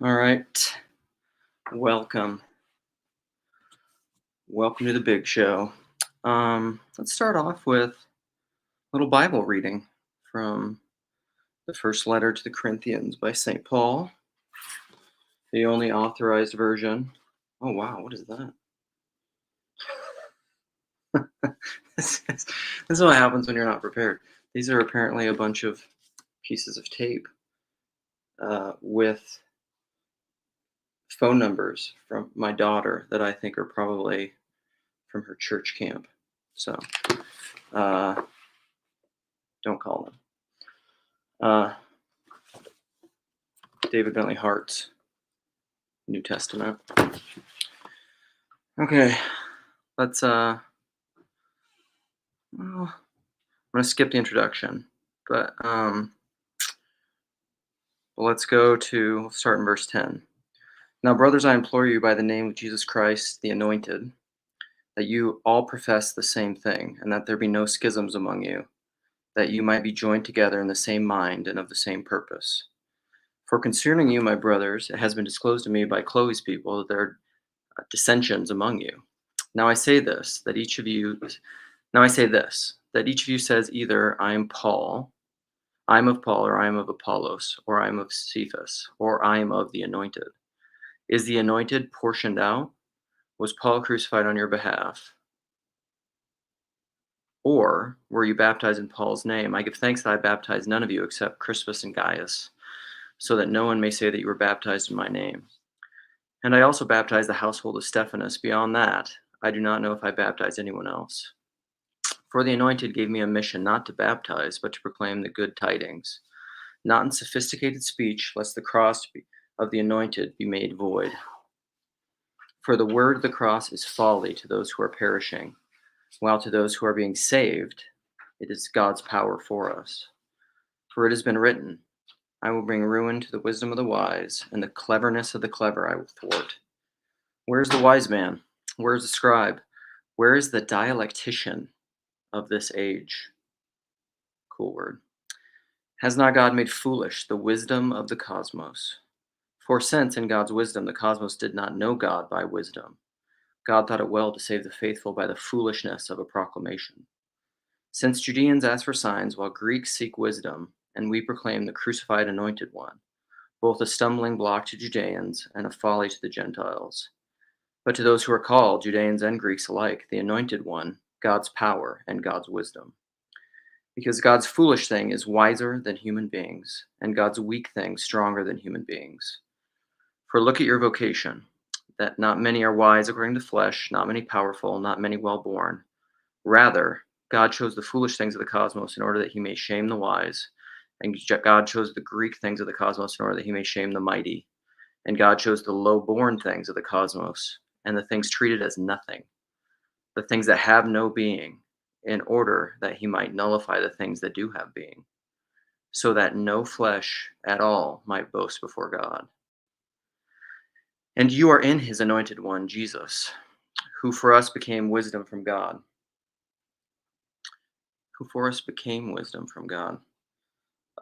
All right. Welcome. Welcome to the big show. Let's start off with a little Bible reading from the first letter to the Corinthians by St. Paul, the only authorized version. Oh, wow. What is that? This is what happens when you're not prepared. These are apparently a bunch of pieces of tape with phone numbers from my daughter that I think are probably from her church camp. So uh, don't call them. David Bentley Hart's New Testament. Okay, let's well, I'm gonna skip the introduction, but let's start in verse 10. Now, brothers, I implore you by the name of Jesus Christ, the Anointed, that you all profess the same thing, and that there be no schisms among you, that you might be joined together in the same mind and of the same purpose. For concerning you, my brothers, it has been disclosed to me by Chloe's people that there are dissensions among you. Now I say this, that each of you says either I am of Paul, or I am of Apollos, or I am of Cephas, or I am of the Anointed. Is the Anointed portioned out? Was Paul crucified on your behalf? Or were you baptized in Paul's name? I give thanks that I baptized none of you except Crispus and Gaius, so that no one may say that you were baptized in my name. And I also baptized the household of Stephanas. Beyond that, I do not know if I baptized anyone else. For the Anointed gave me a mission not to baptize, but to proclaim the good tidings, not in sophisticated speech, lest the cross of the Anointed be made void. For the word of the cross is folly to those who are perishing, while to those who are being saved, it is God's power for us. For it has been written, I will bring ruin to the wisdom of the wise, and the cleverness of the clever I will thwart. Where is the wise man? Where is the scribe? Where is the dialectician of this age? Cool word. Has not God made foolish the wisdom of the cosmos? For since in God's wisdom the cosmos did not know God by wisdom, God thought it well to save the faithful by the foolishness of a proclamation. Since Judeans ask for signs while Greeks seek wisdom, and we proclaim the crucified Anointed One, both a stumbling block to Judeans and a folly to the Gentiles. But to those who are called, Judeans and Greeks alike, the Anointed One, God's power and God's wisdom. Because God's foolish thing is wiser than human beings, and God's weak thing stronger than human beings. For look at your vocation, that not many are wise according to the flesh, not many powerful, not many well-born. Rather, God chose the foolish things of the cosmos in order that he may shame the wise, and God chose the Greek things of the cosmos in order that he may shame the mighty, and God chose the low-born things of the cosmos, and the things treated as nothing, the things that have no being, in order that he might nullify the things that do have being, so that no flesh at all might boast before God. And you are in his Anointed One, Jesus, who for us became wisdom from God. Who for us became wisdom from God,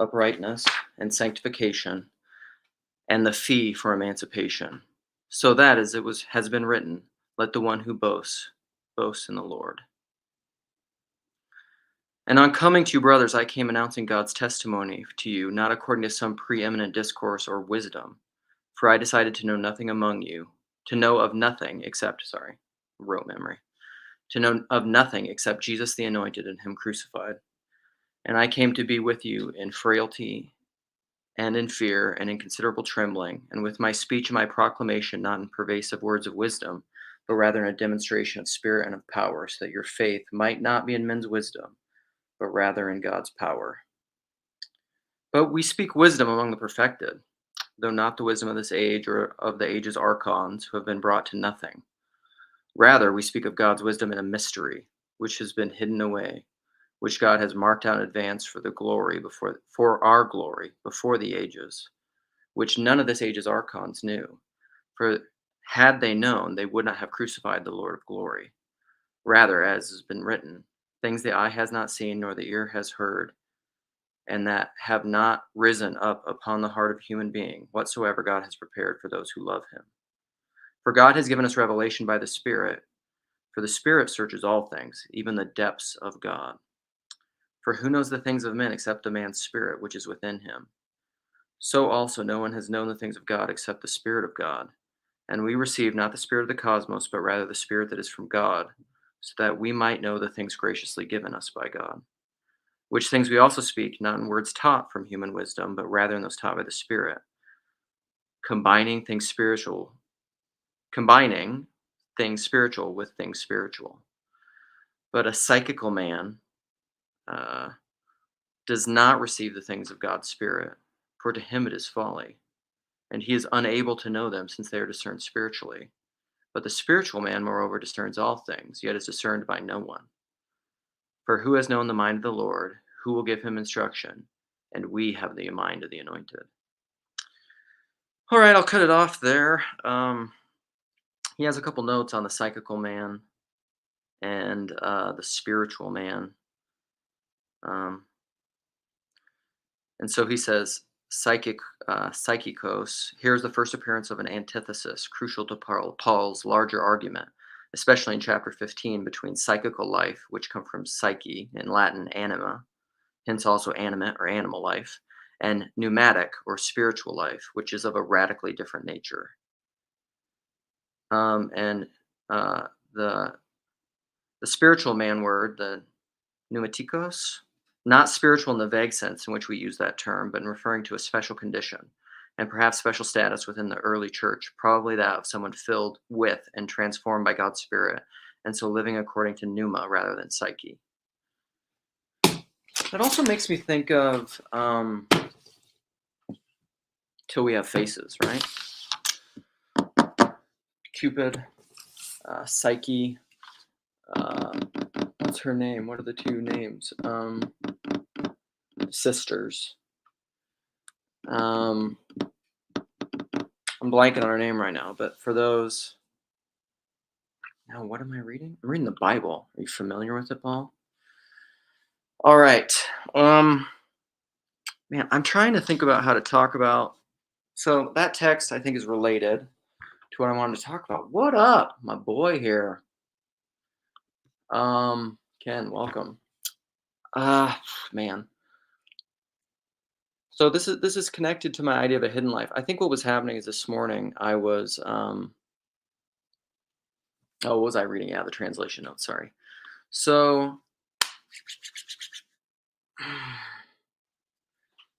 uprightness and sanctification, and the fee for emancipation. So that, as has been written, let the one who boasts, boast in the Lord. And on coming to you, brothers, I came announcing God's testimony to you, not according to some preeminent discourse or wisdom. For I decided to know nothing among you, to know of nothing except, rote memory, to know of nothing except Jesus the Anointed and him crucified. And I came to be with you in frailty and in fear and in considerable trembling, and with my speech and my proclamation not in pervasive words of wisdom, but rather in a demonstration of spirit and of power, so that your faith might not be in men's wisdom, but rather in God's power. But we speak wisdom among the perfected, though not the wisdom of this age or of the age's archons who have been brought to nothing. Rather, we speak of God's wisdom in a mystery, which has been hidden away, which God has marked out in advance for our glory before the ages, which none of this age's archons knew. For had they known, they would not have crucified the Lord of glory. Rather, as has been written, things the eye has not seen, nor the ear has heard, and that have not risen up upon the heart of a human being, whatsoever God has prepared for those who love him. For God has given us revelation by the Spirit, for the Spirit searches all things, even the depths of God. For who knows the things of men except the man's spirit which is within him? So also no one has known the things of God except the Spirit of God. And we receive not the spirit of the cosmos, but rather the Spirit that is from God, so that we might know the things graciously given us by God. Which things we also speak, not in words taught from human wisdom, but rather in those taught by the Spirit, combining things spiritual, combining things spiritual with things spiritual. But a psychical man uh, does not receive the things of God's Spirit, for to him it is folly, and he is unable to know them, since they are discerned spiritually. But the spiritual man, moreover, discerns all things, yet is discerned by no one. For who has known the mind of the Lord? Who will give him instruction? And we have the mind of the anointed. All right, I'll cut it off there. He has a couple notes on the psychical man and the spiritual man. Um, and so he says, psychikos, here's the first appearance of an antithesis, crucial to Paul's larger argument, especially in chapter 15, between psychical life, which come from psyche, in Latin anima, hence also animate or animal life, and pneumatic or spiritual life, which is of a radically different nature. And the spiritual man word, the pneumatikos, not spiritual in the vague sense in which we use that term, but in referring to a special condition and perhaps special status within the early church, probably that of someone filled with and transformed by God's Spirit, and so living according to pneuma rather than psyche. It also makes me think of Till We Have Faces, right? Cupid, Psyche, what's her name? What are the two names? Sisters. I'm blanking on her name right now, but for those. Now, what am I reading? I'm reading the Bible. Are you familiar with it, Paul? All right. Man, I'm trying to think about how to talk about. So that text, I think, is related to what I wanted to talk about. What up, my boy here? Ken, welcome. Man. So this is connected to my idea of a hidden life. I think what was happening is this morning I was what was I reading? Yeah, the translation notes, sorry. So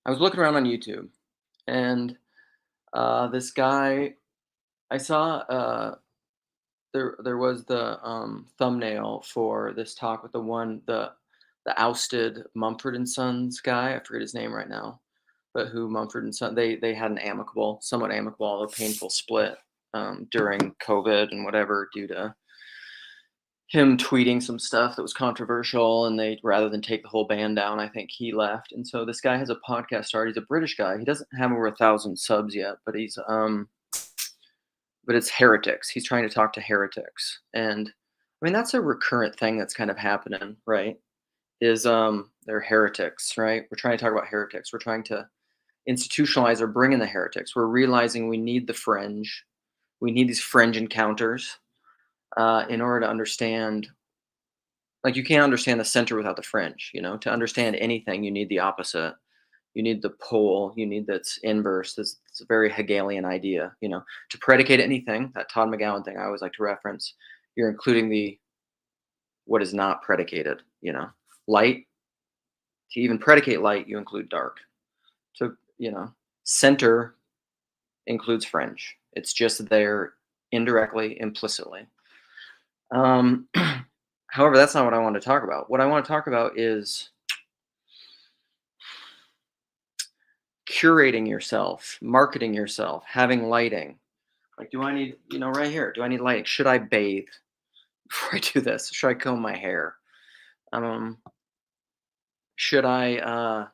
I was looking around on YouTube, and this guy, I saw there was the thumbnail for this talk with the ousted Mumford and Sons guy. I forget his name right now, but who Mumford and Son, they had an somewhat amicable, although painful split during COVID and whatever, due to him tweeting some stuff that was controversial, and they, rather than take the whole band down, I think he left. And so this guy has a podcast started. He's a British guy. He doesn't have over 1,000 subs yet, but but it's heretics. He's trying to talk to heretics, and I mean that's a recurrent thing that's kind of happening, right? Is they're heretics, right? We're trying to talk about heretics. We're trying to institutionalize or bring in the heretics. We're realizing we need the fringe. We need these fringe encounters in order to understand. Like, you can't understand the center without the fringe. To understand anything, you need the opposite. You need the pole. You need that's inverse. It's a very Hegelian idea. To predicate anything, that Todd McGowan thing I always like to reference, you're including what is not predicated. Light. To even predicate light, you include dark. To center includes fringe. It's just there indirectly, implicitly. However, that's not what I want to talk about. What I want to talk about is curating yourself, marketing yourself, having lighting. Like, do I need, right here, do I need lighting? Should I bathe before I do this? Should I comb my hair? Should I,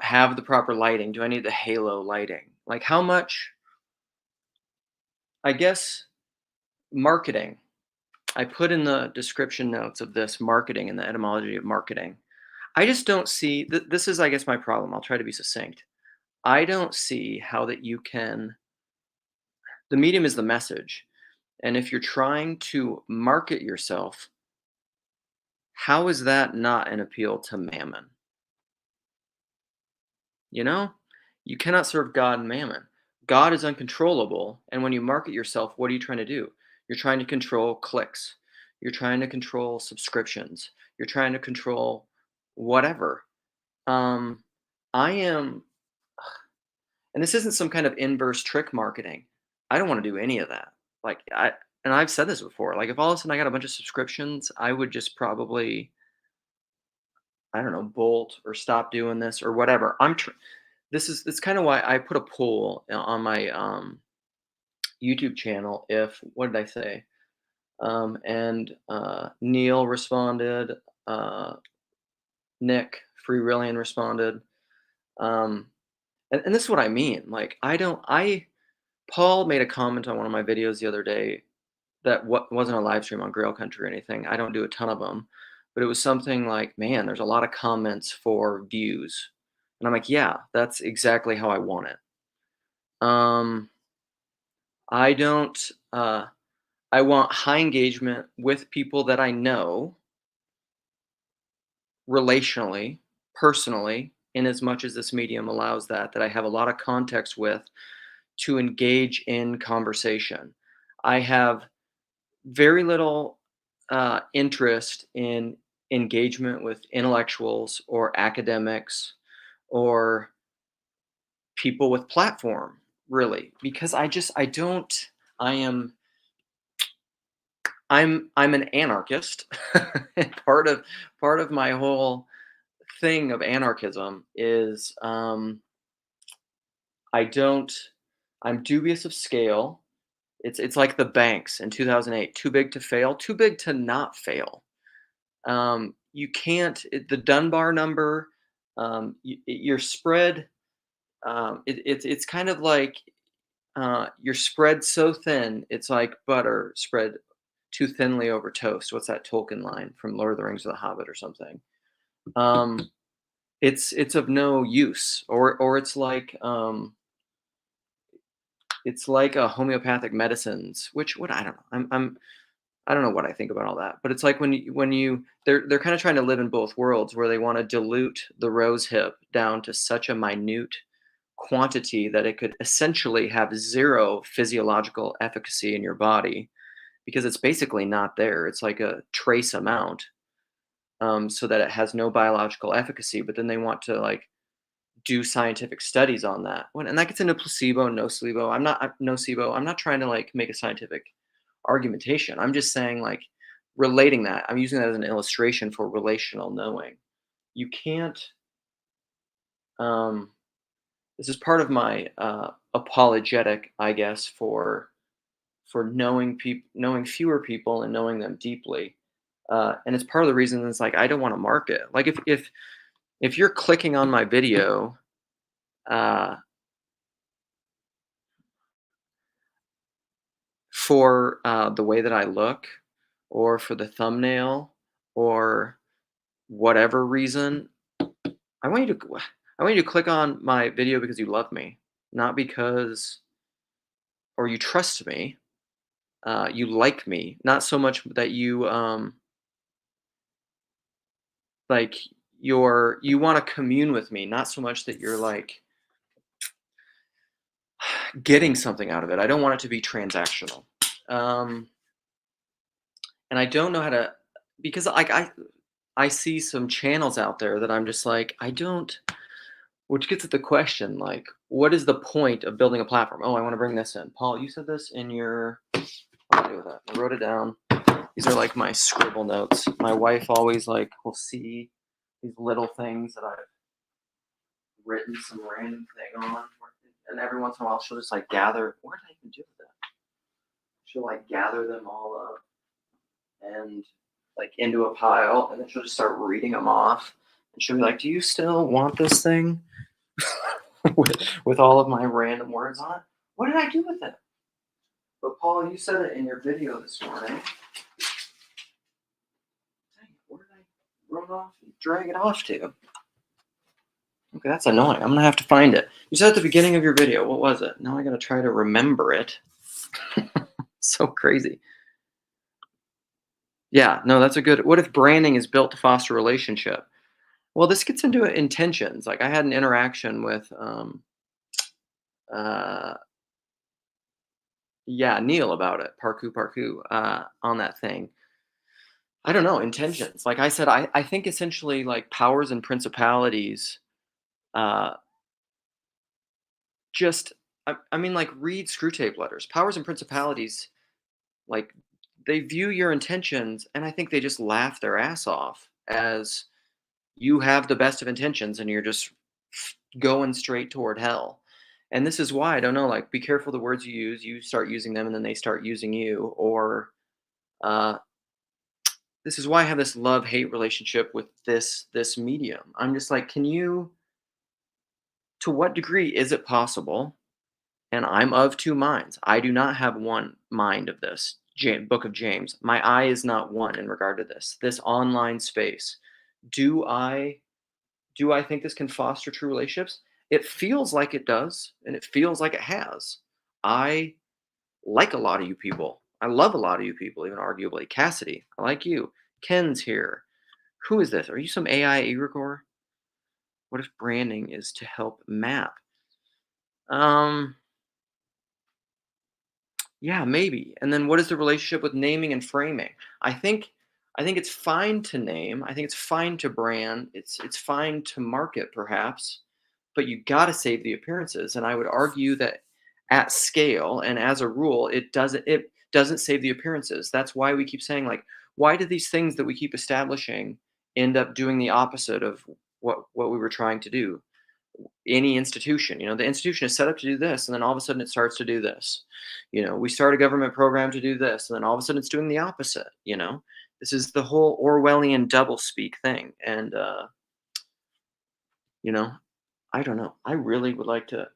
have the proper lighting? Do I need the halo lighting? Like, how much, I guess, marketing. I put in the description notes of this marketing and the etymology of marketing. I just don't see this is, I guess, my problem. I'll try to be succinct. I don't see how that you can the medium is the message. And if you're trying to market yourself, how is that not an appeal to mammon? You know? You cannot serve God and mammon. God is uncontrollable, and when you market yourself, what are you trying to do? You're trying to control clicks. You're trying to control subscriptions. You're trying to control whatever. Um, I am and this isn't some kind of inverse trick marketing. I don't wanna do any of that. Like, and I've said this before, like, if all of a sudden I got a bunch of subscriptions, I would just probably, I don't know, bolt or stop doing this or whatever. This is kinda why I put a poll on my, YouTube channel if what did I say? Neil responded, uh, Nick Freerillian responded, um, and this is what I mean, like, I Paul made a comment on one of my videos the other day that wasn't a live stream on Grail Country or anything. I don't do a ton of them, but it was something like, "Man, there's a lot of comments for views." And I'm like, "Yeah, that's exactly how I want it." Um, I don't, I want high engagement with people that I know relationally, personally, in as much as this medium allows that I have a lot of context with to engage in conversation. I have very little interest in engagement with intellectuals or academics or people with platform, really, because I don't. I am I'm an anarchist. And part of my whole thing of anarchism is I don't. I'm dubious of scale. It's like the banks in 2008, too big to fail, too big to not fail. You can't the Dunbar number, your spread, it's kind of like your spread so thin, it's like butter spread too thinly over toast. What's that Tolkien line from Lord of the Rings of the Hobbit or something? Um, it's of no use, or it's like a homeopathic medicines, which what I don't know. I don't know what I think about all that, but it's like when you they're kind of trying to live in both worlds where they want to dilute the rose hip down to such a minute quantity that it could essentially have zero physiological efficacy in your body because it's basically not there. It's like a trace amount, so that it has no biological efficacy. But then they want to like do scientific studies on that. And that gets into placebo, nocebo. Nocebo. I'm not trying to like make a scientific argumentation. I'm just saying like relating that. I'm using that as an illustration for relational knowing. You can't. Um, this is part of my apologetic, I guess, for knowing people, knowing fewer people, and knowing them deeply. And it's part of the reason it's like I don't want to market. Like if you're clicking on my video. Uh, for the way that I look, or for the thumbnail, or whatever reason, I want you to I want you to click on my video because you love me, not because or you trust me, you like me, not so much that you like you want to commune with me, not so much that you're like getting something out of it. I don't want it to be transactional. Um, and I don't know how to because like I see some channels out there that I'm just like, I don't which gets at the question, like, what is the point of building a platform? Oh, I want to bring this in. Paul, you said this in your what do I do with that? I wrote it down. These are like my scribble notes. My wife always like will see these little things that I've written some random thing on. And every once in a while she'll just like gather what did I even do with that? She'll like gather them all up and like into a pile and then she'll just start reading them off. And she'll be like, do you still want this thing? with all of my random words on it. What did I do with it? But Paul, you said it in your video this morning. Dang, where did I run off, drag it off to? Okay, that's annoying. I'm gonna have to find it. You said at the beginning of your video, what was it? Now I gotta try to remember it. So crazy. Yeah, no, that's a good. What if branding is built to foster relationship? Well, this gets into intentions. Like I had an interaction with, uh, yeah, Neil about it, parku, on that thing. I don't know, intentions. Like I said, I think essentially like powers and principalities, uh, just, I mean, like read screw tape letters. Powers and principalities, like they view your intentions, and I think they just laugh their ass off as you have the best of intentions and you're just going straight toward hell. And this is why I don't know, like be careful the words you use. You start using them and then they start using you. Or uh, this is why I have this love-hate relationship with this medium. I'm just like, can you, to what degree is it possible? And I'm of two minds. I do not have one mind of this book of James. My eye is not one in regard to this online space. Do I Do I think this can foster true relationships? It feels like it does, and it feels like it has. I like a lot of you people. I love a lot of you people, even arguably. Cassidy, I like you. Ken's here. Who is this? Are you some AI egregore? What if branding is to help map? Um, yeah, maybe. And then what is the relationship with naming and framing? I think I think it's fine to name. I think it's fine to brand. It's fine to market perhaps, but you got to save the appearances. And I would argue that at scale and as a rule, it doesn't save the appearances. That's why we keep saying like, why do these things that we keep establishing end up doing the opposite of what we were trying to do? Any institution, the institution is set up to do this, and then all of a sudden it starts to do this. We start a government program to do this, and then all of a sudden it's doing the opposite. This is the whole Orwellian doublespeak thing. And you know I don't know. I really would like to.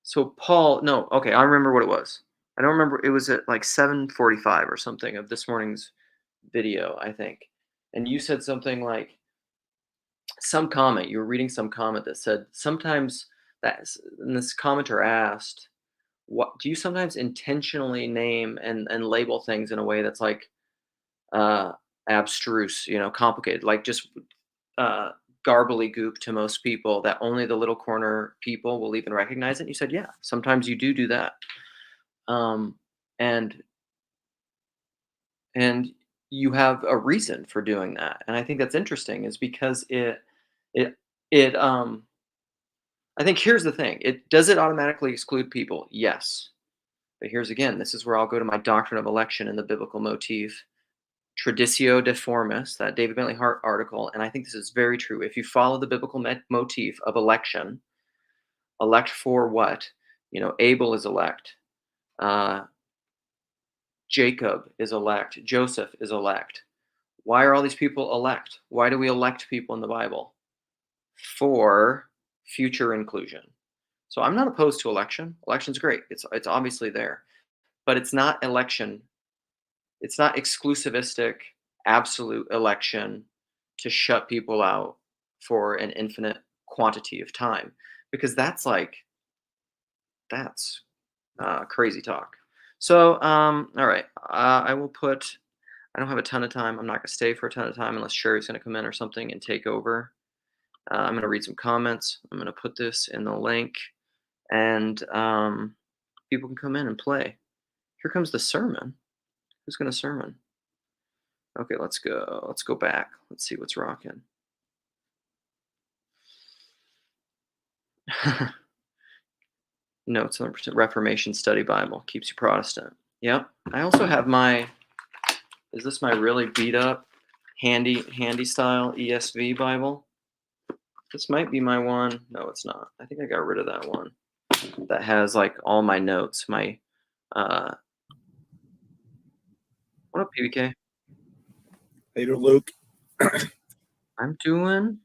So Paul, no, okay, I remember what it was. I don't remember. It was at like 7:45 or something of this morning's video, I think. And you said something like some comment. You were reading some comment that said sometimes and this commenter asked, "What do you sometimes intentionally name and label things in a way that's like uh, abstruse, complicated, like just uh, garbly goop to most people that only the little corner people will even recognize it?" And you said, "Yeah, sometimes you do that." Um, and and you have a reason for doing that, and I think that's interesting, is because it it I think here's the thing. It automatically exclude people? Yes. But here's again, this is where I'll go to my doctrine of election and the biblical motif. Traditio deformis, that David Bentley Hart article, and I think this is very true. If you follow the biblical motif of election, elect for what? Abel is elect. Uh, Jacob is elect. Joseph is elect. Why are all these people elect? Why do we elect people in the Bible? For future inclusion. So I'm not opposed to election. Election's great. It's obviously there, but it's not election. It's not exclusivistic, absolute election to shut people out for an infinite quantity of time, because that's crazy talk. So, all right, I will put. I don't have a ton of time. I'm not gonna stay for a ton of time unless Sherry's gonna come in or something and take over. I'm gonna read some comments. I'm gonna put this in the link, and people can come in and play. Here comes the sermon. Who's gonna sermon? Okay, let's go. Let's go back. Let's see what's rocking. Notes on the Reformation Study Bible keeps you Protestant. Yep. I also have my. Is this my really beat up, handy style ESV Bible? This might be my one. No, it's not. I think I got rid of that one. That has like all my notes. My what up, PBK? Hey, Luke. I'm doing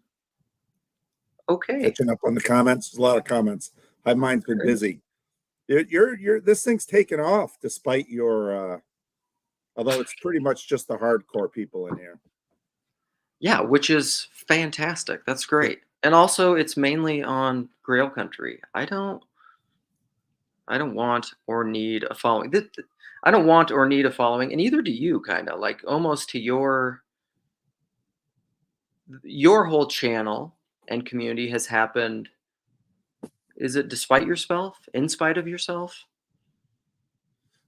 okay. Catching up on the comments. There's a lot of comments. Mine's been busy. You're this thing's taken off despite your although it's pretty much just the hardcore people in here. Yeah, which is fantastic. That's great. And also, it's mainly on Grail country. I don't want or need a following. I don't want or need a following, and neither do you. Kind of like almost to your whole channel and community has happened. Is it despite yourself, in spite of yourself?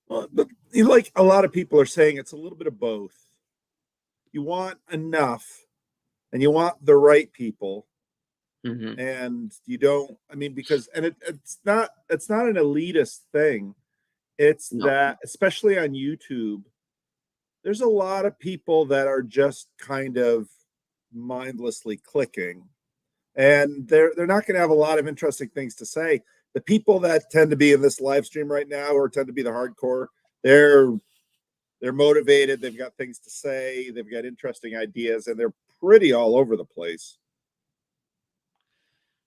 Well, but like a lot of people are saying, it's a little bit of both. You want enough, and you want the right people, Hmm. and you don't. I mean, because it's not an elitist thing. It's No. that, especially on YouTube, there's a lot of people that are just kind of mindlessly clicking, and they're not going to have a lot of interesting things to say. The people that tend to be in this live stream right now, or tend to be the hardcore, they're they're motivated, they've got things to say, they've got interesting ideas, and they're pretty all over the place.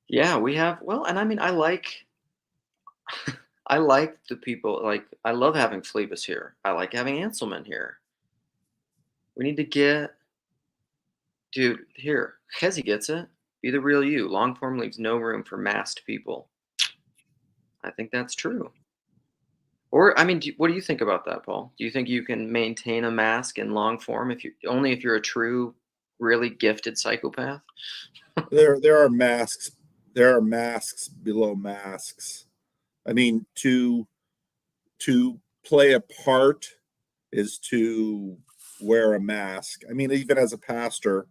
Yeah, we have. Well, and I mean, I like the people. Like, I love having Phlebas here. I like having Anselman here. We need to get, dude. Here, Hezi gets it. Be the real you. Long form leaves no room for masked people. I think that's true. Or, I mean, what do you think about that, Paul? Do you think you can maintain a mask in long form if you only if you're a true, really gifted psychopath? There are masks. There are masks below masks. I mean, to play a part is to wear a mask. I mean, even as a pastor,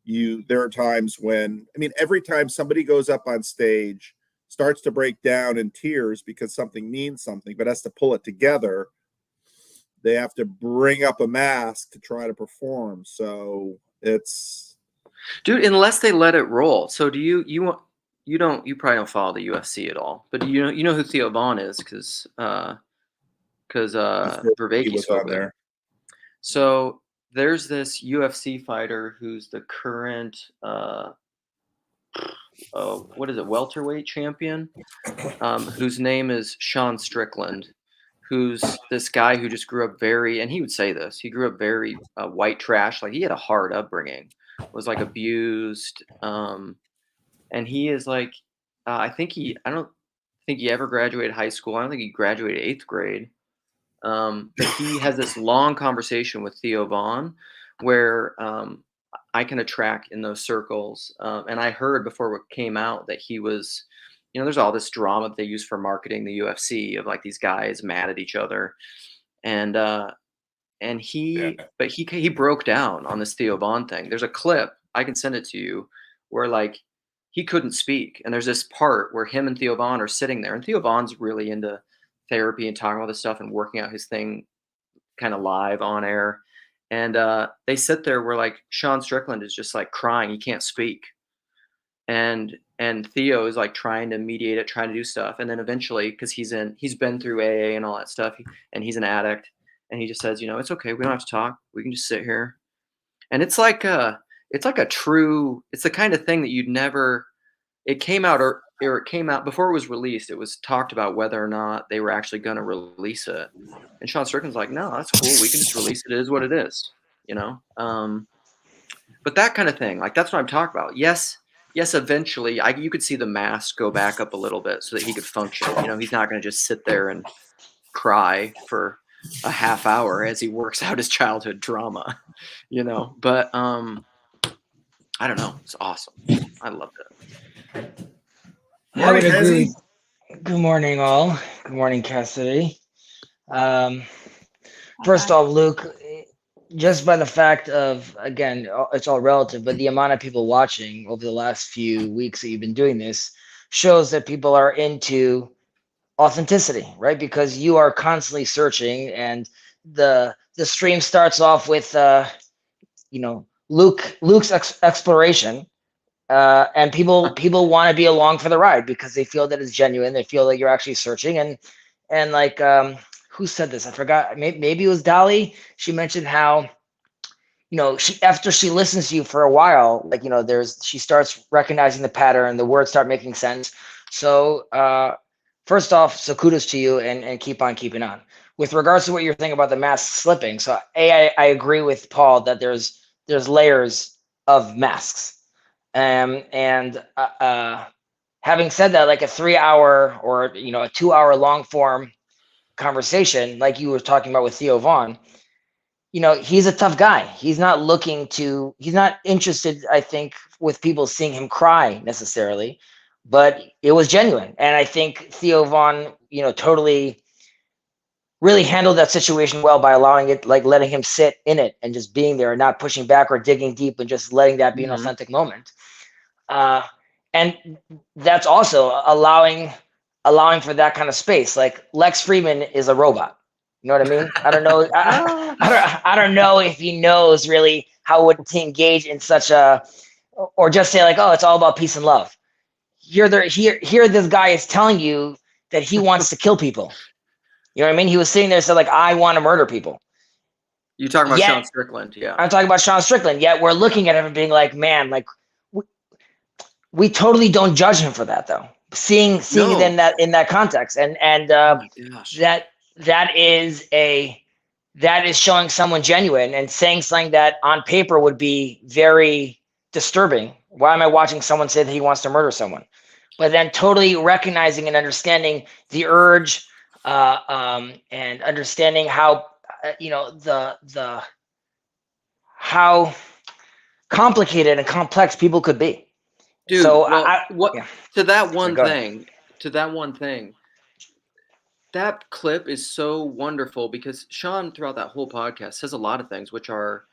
there are times when, I mean, every time somebody goes up on stage, starts to break down in tears because something means something, but has to pull it together, they have to bring up a mask to try to perform. So it's Dude, unless they let it roll. So do you don't you probably don't follow the UFC at all, but do you know who Theo Vaughn is because he Vervaeke was spoke on with him. there. So there's this UFC fighter who's the current what is it, welterweight champion, whose name is Sean Strickland, who's this guy who just grew up very, and he would say this, he grew up very white trash, like he had a hard upbringing, was like abused, and he is like, I don't think he ever graduated high school. I don't think he graduated eighth grade. But he has this long conversation with Theo Vaughn where I can attract in those circles. And I heard before what came out that he was, there's all this drama that they use for marketing the UFC of like these guys mad at each other. And, uh, and he broke down on this Theo Vaughn thing. There's a clip, I can send it to you, where like he couldn't speak. And there's this part where him and Theo Vaughn are sitting there, and Theo Vaughn's really into therapy and talking about this stuff and working out his thing kind of live on air. And they sit there where like Sean Strickland is just like crying, he can't speak. And Theo is like trying to mediate it, trying to do stuff. And then eventually, because he's been through AA and all that stuff, and he's an addict, and he just says, it's okay, we don't have to talk. We can just sit here. And it's like a true, it's the kind of thing that you'd never, it came out or it came out before it was released. It was talked about whether or not they were actually going to release it. And Sean Strickland's like, no, that's cool. We can just release it. It is what it is, you know? But that kind of thing, like that's what I'm talking about. Yes, yes, eventually you could see the mask go back up a little bit so that he could function. He's not going to just sit there and cry for a half hour as he works out his childhood trauma, But I don't know. It's awesome. I loved it. I would Morning, agree. Hezzy. Good morning, all. Good morning, Cassidy. First off, Luke, just by the fact of, again, it's all relative, but the amount of people watching over the last few weeks that you've been doing this shows that people are into authenticity, right? Because you are constantly searching, and the stream starts off with Luke's exploration, and people want to be along for the ride because they feel that it's genuine. They feel that you're actually searching, and like who said this? I forgot. Maybe it was Dolly. She mentioned how she, after she listens to you for a while, like she starts recognizing the pattern, the words start making sense. So first off, so kudos to you, and keep on keeping on. With regards to what you're thinking about the mask slipping, so I agree with Paul that there's layers of masks. And having said that, like a 3-hour or a 2-hour long form conversation, like you were talking about with Theo Vaughn, he's a tough guy. He's not interested, I think, with people seeing him cry necessarily, but it was genuine. And I think Theo Vaughn, totally really handled that situation well by allowing it, like letting him sit in it and just being there and not pushing back or digging deep and just letting that be an authentic moment. And that's also allowing for that kind of space. Like Lex Friedman is a robot. You know what I mean? I don't know. I don't know if he knows really how to engage in such a, or just say like, oh, it's all about peace and love. Here, this guy is telling you that he wants to kill people. You know what I mean? He was sitting there and said like, I want to murder people. You talking about Sean Strickland? Yeah, I'm talking about Sean Strickland. Yet we're looking at him and being like, man, like we totally don't judge him for that though. Seeing it in that context, and that is showing someone genuine and saying something that on paper would be very disturbing. Why am I watching someone say that he wants to murder someone? But then totally recognizing and understanding the urge, and understanding how how complicated and complex people could be. Dude, so to that one thing, that clip is so wonderful because Sean throughout that whole podcast says a lot of things which are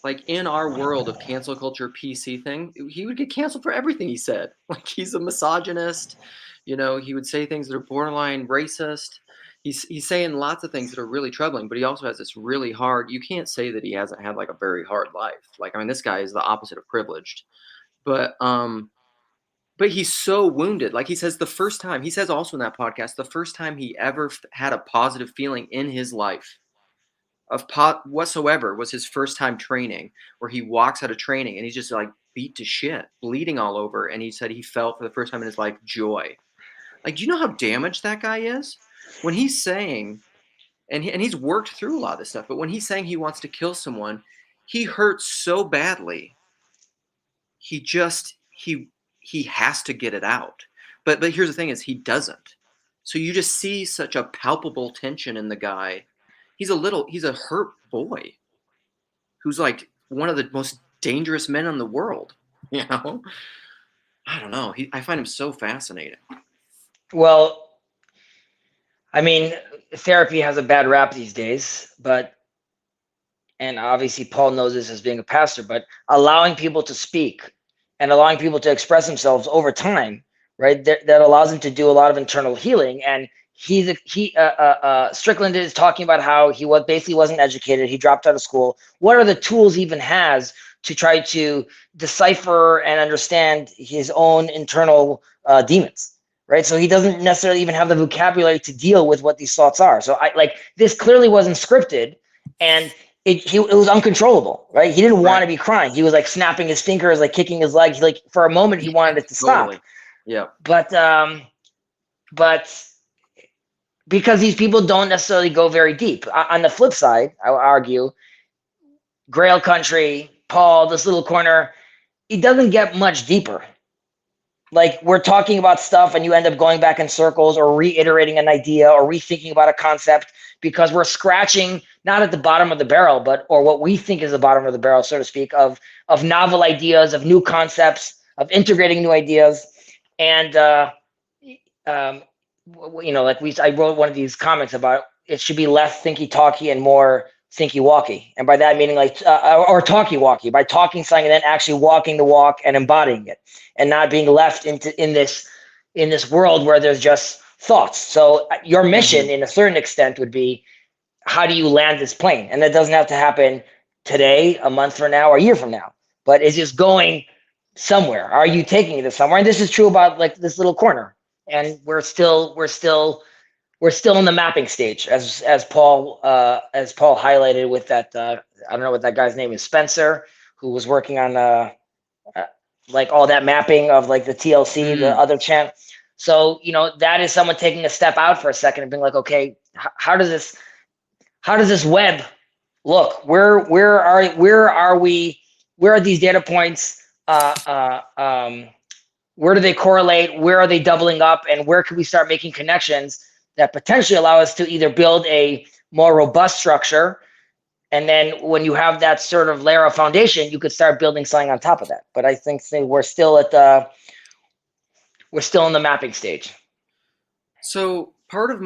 like in our world of cancel culture PC thing, he would get canceled for everything he said. Like he's a misogynist, he would say things that are borderline racist. He's saying lots of things that are really troubling, but he also has this really hard, you can't say that he hasn't had like a very hard life. Like, I mean, this guy is the opposite of privileged. But he's so wounded. Like he says he says also in that podcast, the first time he ever had a positive feeling in his life of whatsoever was his first time training, where he walks out of training and he's just like beat to shit, bleeding all over. And he said he felt for the first time in his life joy. Like, do you know how damaged that guy is? When he's saying, and he's worked through a lot of this stuff, but when he's saying he wants to kill someone, he hurts so badly. He has to get it out. But here's the thing is he doesn't. So you just see such a palpable tension in the guy. He's a hurt boy who's like one of the most dangerous men in the world. I don't know. I find him so fascinating. Well, I mean, therapy has a bad rap these days, and obviously Paul knows this as being a pastor, but allowing people to speak and allowing people to express themselves over time, right? That allows him to do a lot of internal healing. And Strickland is talking about how he basically wasn't educated. He dropped out of school. What are the tools he even has to try to decipher and understand his own internal demons, right? So he doesn't necessarily even have the vocabulary to deal with what these thoughts are. So this clearly wasn't scripted, and it was uncontrollable, right? He didn't want to be crying. He was like snapping his fingers, like kicking his leg. Like for a moment, he wanted it to stop. Yeah. But because these people don't necessarily go very deep. On the flip side, I would argue, Grail Country, Paul, this little corner, it doesn't get much deeper. Like we're talking about stuff and you end up going back in circles or reiterating an idea or rethinking about a concept because we're scratching not at the bottom of the barrel, or what we think is the bottom of the barrel, so to speak, of novel ideas, of new concepts, of integrating new ideas. And, I wrote one of these comments about it should be less thinky talky and more thinky walky. And by that meaning or talky walky, by talking something and then actually walking the walk and embodying it and not being left in this world where there's just thoughts. So your mission in a certain extent would be, how do you land this plane? And that doesn't have to happen today, a month from now, or a year from now, but it's just going somewhere. Are you taking it to somewhere? And this is true about like this little corner. And we're still in the mapping stage, as Paul highlighted with that. I don't know what that guy's name is, Spencer, who was working on like all that mapping of like the TLC, the other channel. So that is someone taking a step out for a second and being like, okay, how does this web look? Where are we where are these data points? Where do they correlate? Where are they doubling up? And where can we start making connections that potentially allow us to either build a more robust structure? And then when you have that sort of layer of foundation, you could start building something on top of that. But I think we're still in the mapping stage. So part of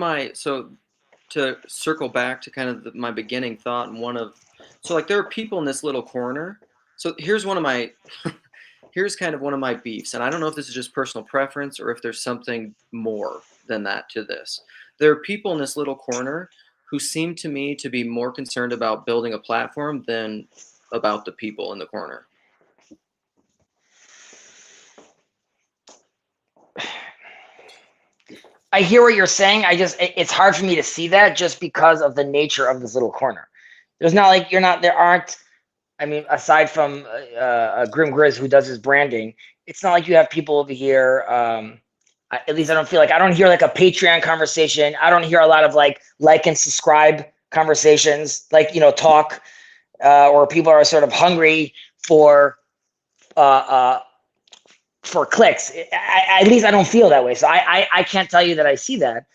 to circle back to kind of my beginning thought, and like there are people in this little corner. So here's here's kind of one of my beefs, and I don't know if this is just personal preference or if there's something more than that to this. There are people in this little corner who seem to me to be more concerned about building a platform than about the people in the corner. I hear what you're saying. It's hard for me to see that just because of the nature of this little corner. There's not like there aren't, I mean, aside from Grim Grizz who does his branding, it's not like you have people over here. At least I don't hear like a Patreon conversation. I don't hear a lot of like and subscribe conversations, like, talk, or people are sort of hungry for clicks. At least I don't feel that way. So I can't tell you that I see that.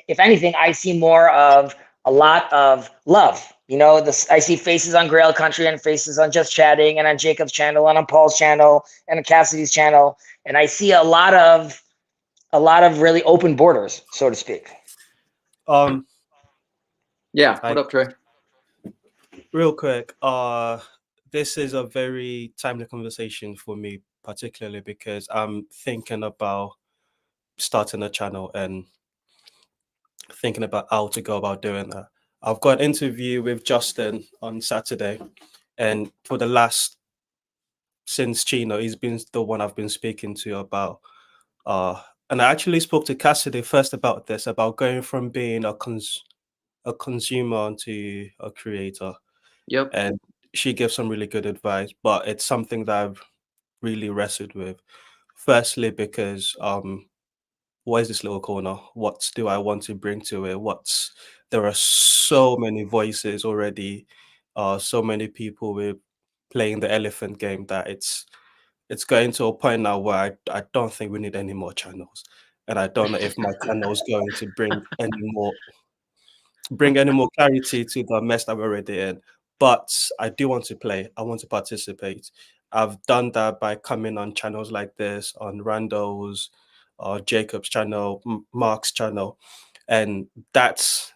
If anything, I see more of a lot of love. I see faces on Grail Country and faces on Just Chatting and on Jacob's channel and on Paul's channel and on Cassidy's channel. And I see a lot of really open borders, so to speak. Yeah. What up, Trey? Real quick, this is a very timely conversation for me, particularly because I'm thinking about starting a channel and thinking about how to go about doing that. I've got an interview with Justin on Saturday, and since Chino, he's been the one I've been speaking to about, and I actually spoke to Cassidy first about this, about going from being a consumer to a creator. Yep. And she gives some really good advice, but it's something that I've really wrestled with. Firstly, because what is this little corner? What do I want to bring to it? There are so many voices already, so many people with playing the elephant game that it's going to a point now where I don't think we need any more channels. And I don't know if my channel is going to bring any more clarity to the mess that we're already in. But I do want to play. I want to participate. I've done that by coming on channels like this, on Rando's, Jacob's channel, Mark's channel, and that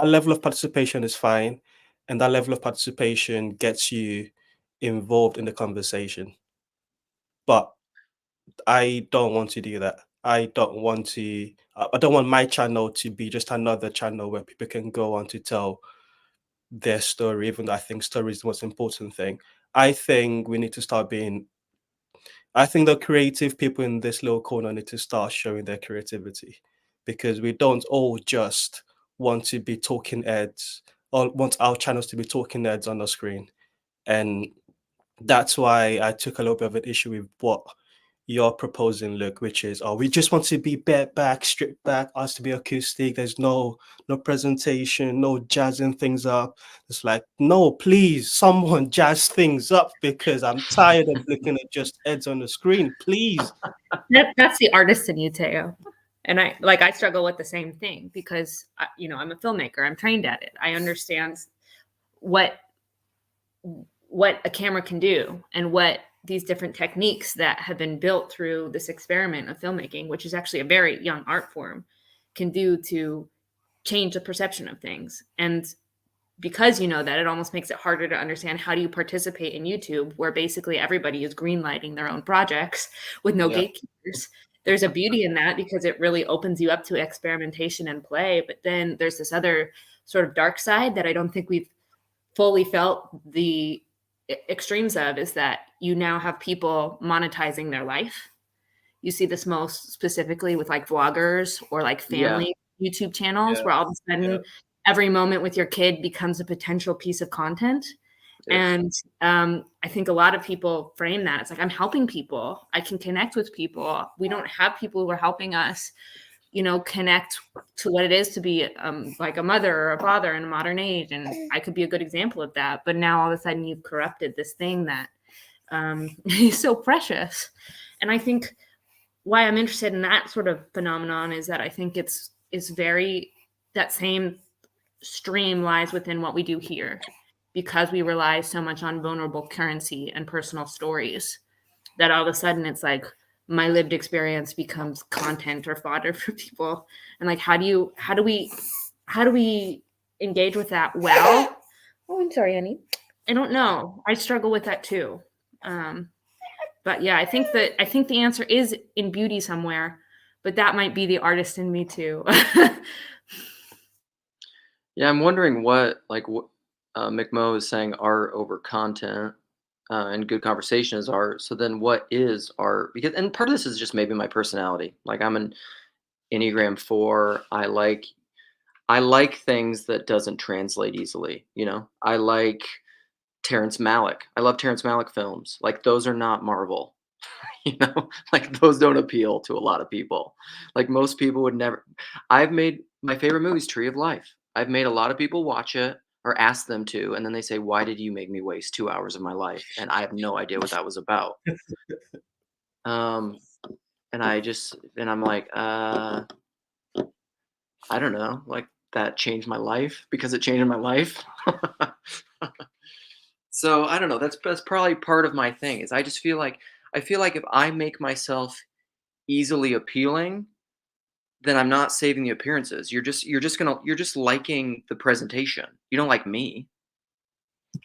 level of participation is fine, and that level of participation gets you involved in the conversation. But I don't want to do that. I don't want my channel to be just another channel where people can go on to tell their story, even though I think story is the most important thing. I think the creative people in this little corner need to start showing their creativity, because we don't all just want to be talking heads or want our channels to be talking heads on the screen. And that's why I took a little bit of an issue with what you're proposing, Luke, which is, we just want to be back, stripped back, us to be acoustic. There's no presentation, no jazzing things up. It's like, no, please, someone jazz things up, because I'm tired of looking at just heads on the screen. Please. That's the artist in you, Teo. And I struggle with the same thing, because I'm a filmmaker. I'm trained at it. I understand what a camera can do and what these different techniques that have been built through this experiment of filmmaking, which is actually a very young art form, can do to change the perception of things. And because that, it almost makes it harder to understand how do you participate in YouTube, where basically everybody is greenlighting their own projects with no gatekeepers. There's a beauty in that, because it really opens you up to experimentation and play. But then there's this other sort of dark side that I don't think we've fully felt the extremes of, is that you now have people monetizing their life. You see this most specifically with like vloggers or like family YouTube channels, where all of a sudden every moment with your kid becomes a potential piece of content. And I think a lot of people frame that. It's like, I'm helping people. I can connect with people. We don't have people who are helping us, connect to what it is to be like a mother or a father in a modern age. And I could be a good example of that. But now all of a sudden you've corrupted this thing that is so precious. And I think why I'm interested in that sort of phenomenon is that I think it's very, that same stream lies within what we do here, because we rely so much on vulnerable currency and personal stories that all of a sudden it's like my lived experience becomes content or fodder for people. And like, how do we engage with that well? Oh, I'm sorry, honey. I don't know. I struggle with that too. But yeah, I think the answer is in beauty somewhere, but that might be the artist in me too. Yeah, I'm wondering what McMo is saying, art over content, and good conversation is art. So then what is art? Because, and part of this is just maybe my personality. Like I'm an Enneagram 4. I like things that doesn't translate easily. You know, I like Terrence Malick. I love Terrence Malick films. Like those are not Marvel. You know, like those don't appeal to a lot of people. Like most people would never. I've made my favorite movie, Tree of Life. I've made a lot of people watch it or ask them to, and then they say, "Why did you make me waste 2 hours of my life?" And I have no idea what that was about. And I'm like, I don't know, like that changed my life because it changed my life. So I don't know. That's probably part of my thing. Is I feel like if I make myself easily appealing, then I'm not saving the appearances. You're just liking the presentation. You don't like me.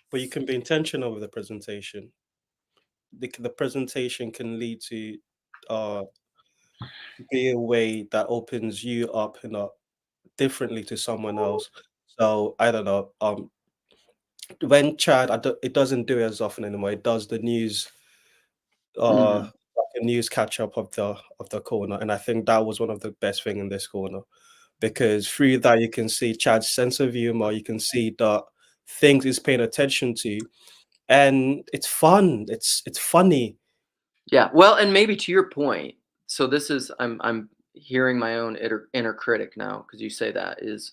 But you can be intentional with the presentation. The presentation can lead to be a way that opens you up differently to someone else. So I don't know. When Chad, it doesn't do it as often anymore. It does the news, like a news catch up of the corner, and I think that was one of the best thing in this corner, because through that you can see Chad's sense of humor. You can see the things he's paying attention to, and it's fun. It's funny. Yeah. Well, and maybe to your point. So this is I'm hearing my own inner critic now because you say that is.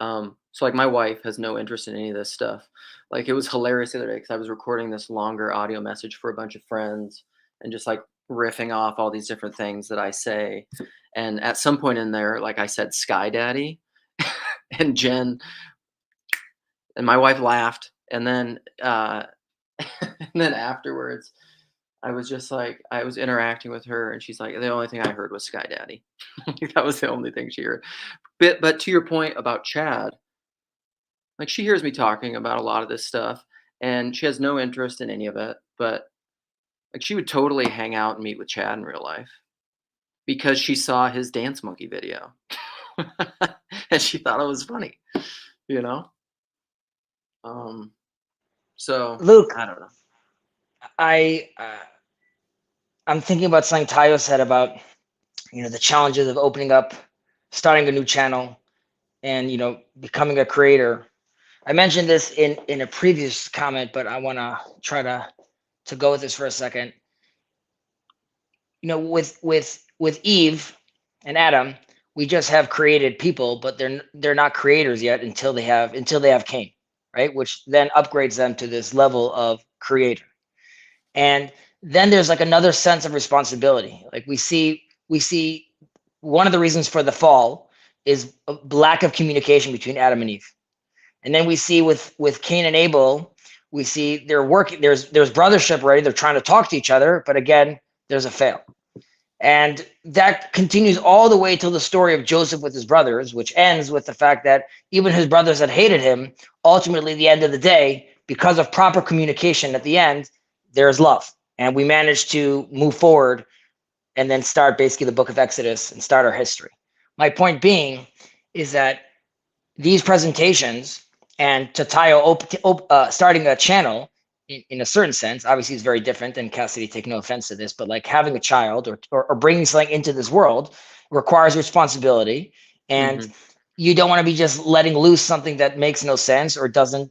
So like my wife has no interest in any of this stuff. Like it was hilarious the other day because I was recording this longer audio message for a bunch of friends and just like riffing off all these different things that I say. And at some point in there, like I said, Sky Daddy, and Jen and my wife laughed. And then, and then afterwards, I was just like, I was interacting with her and she's like, the only thing I heard was Sky Daddy. That was the only thing she heard. But to your point about Chad, like she hears me talking about a lot of this stuff and she has no interest in any of it, but like she would totally hang out and meet with Chad in real life because she saw his Dance Monkey video and she thought it was funny, you know? So Luke, I don't know. I'm thinking about something Tayo said about, the challenges of opening up, starting a new channel, and becoming a creator. I mentioned this in a previous comment, but I want to try to go with this for a second. With Eve and Adam, we just have created people, but they're not creators yet until they have Cain, right? Which then upgrades them to this level of creator. And then there's like another sense of responsibility. Like we see one of the reasons for the fall is a lack of communication between Adam and Eve. And then we see with Cain and Abel, we see they're working, there's brothership, right? They're trying to talk to each other, but again, there's a fail. And that continues all the way till the story of Joseph with his brothers, which ends with the fact that even his brothers that hated him, ultimately at the end of the day, because of proper communication at the end, there's love. And we managed to move forward and then start basically the book of Exodus and start our history. My point being is that these presentations and Tatayo starting a channel in a certain sense, obviously is very different, and Cassidy, take no offense to this, but like having a child or bringing something into this world requires responsibility. And you don't want to be just letting loose something that makes no sense or doesn't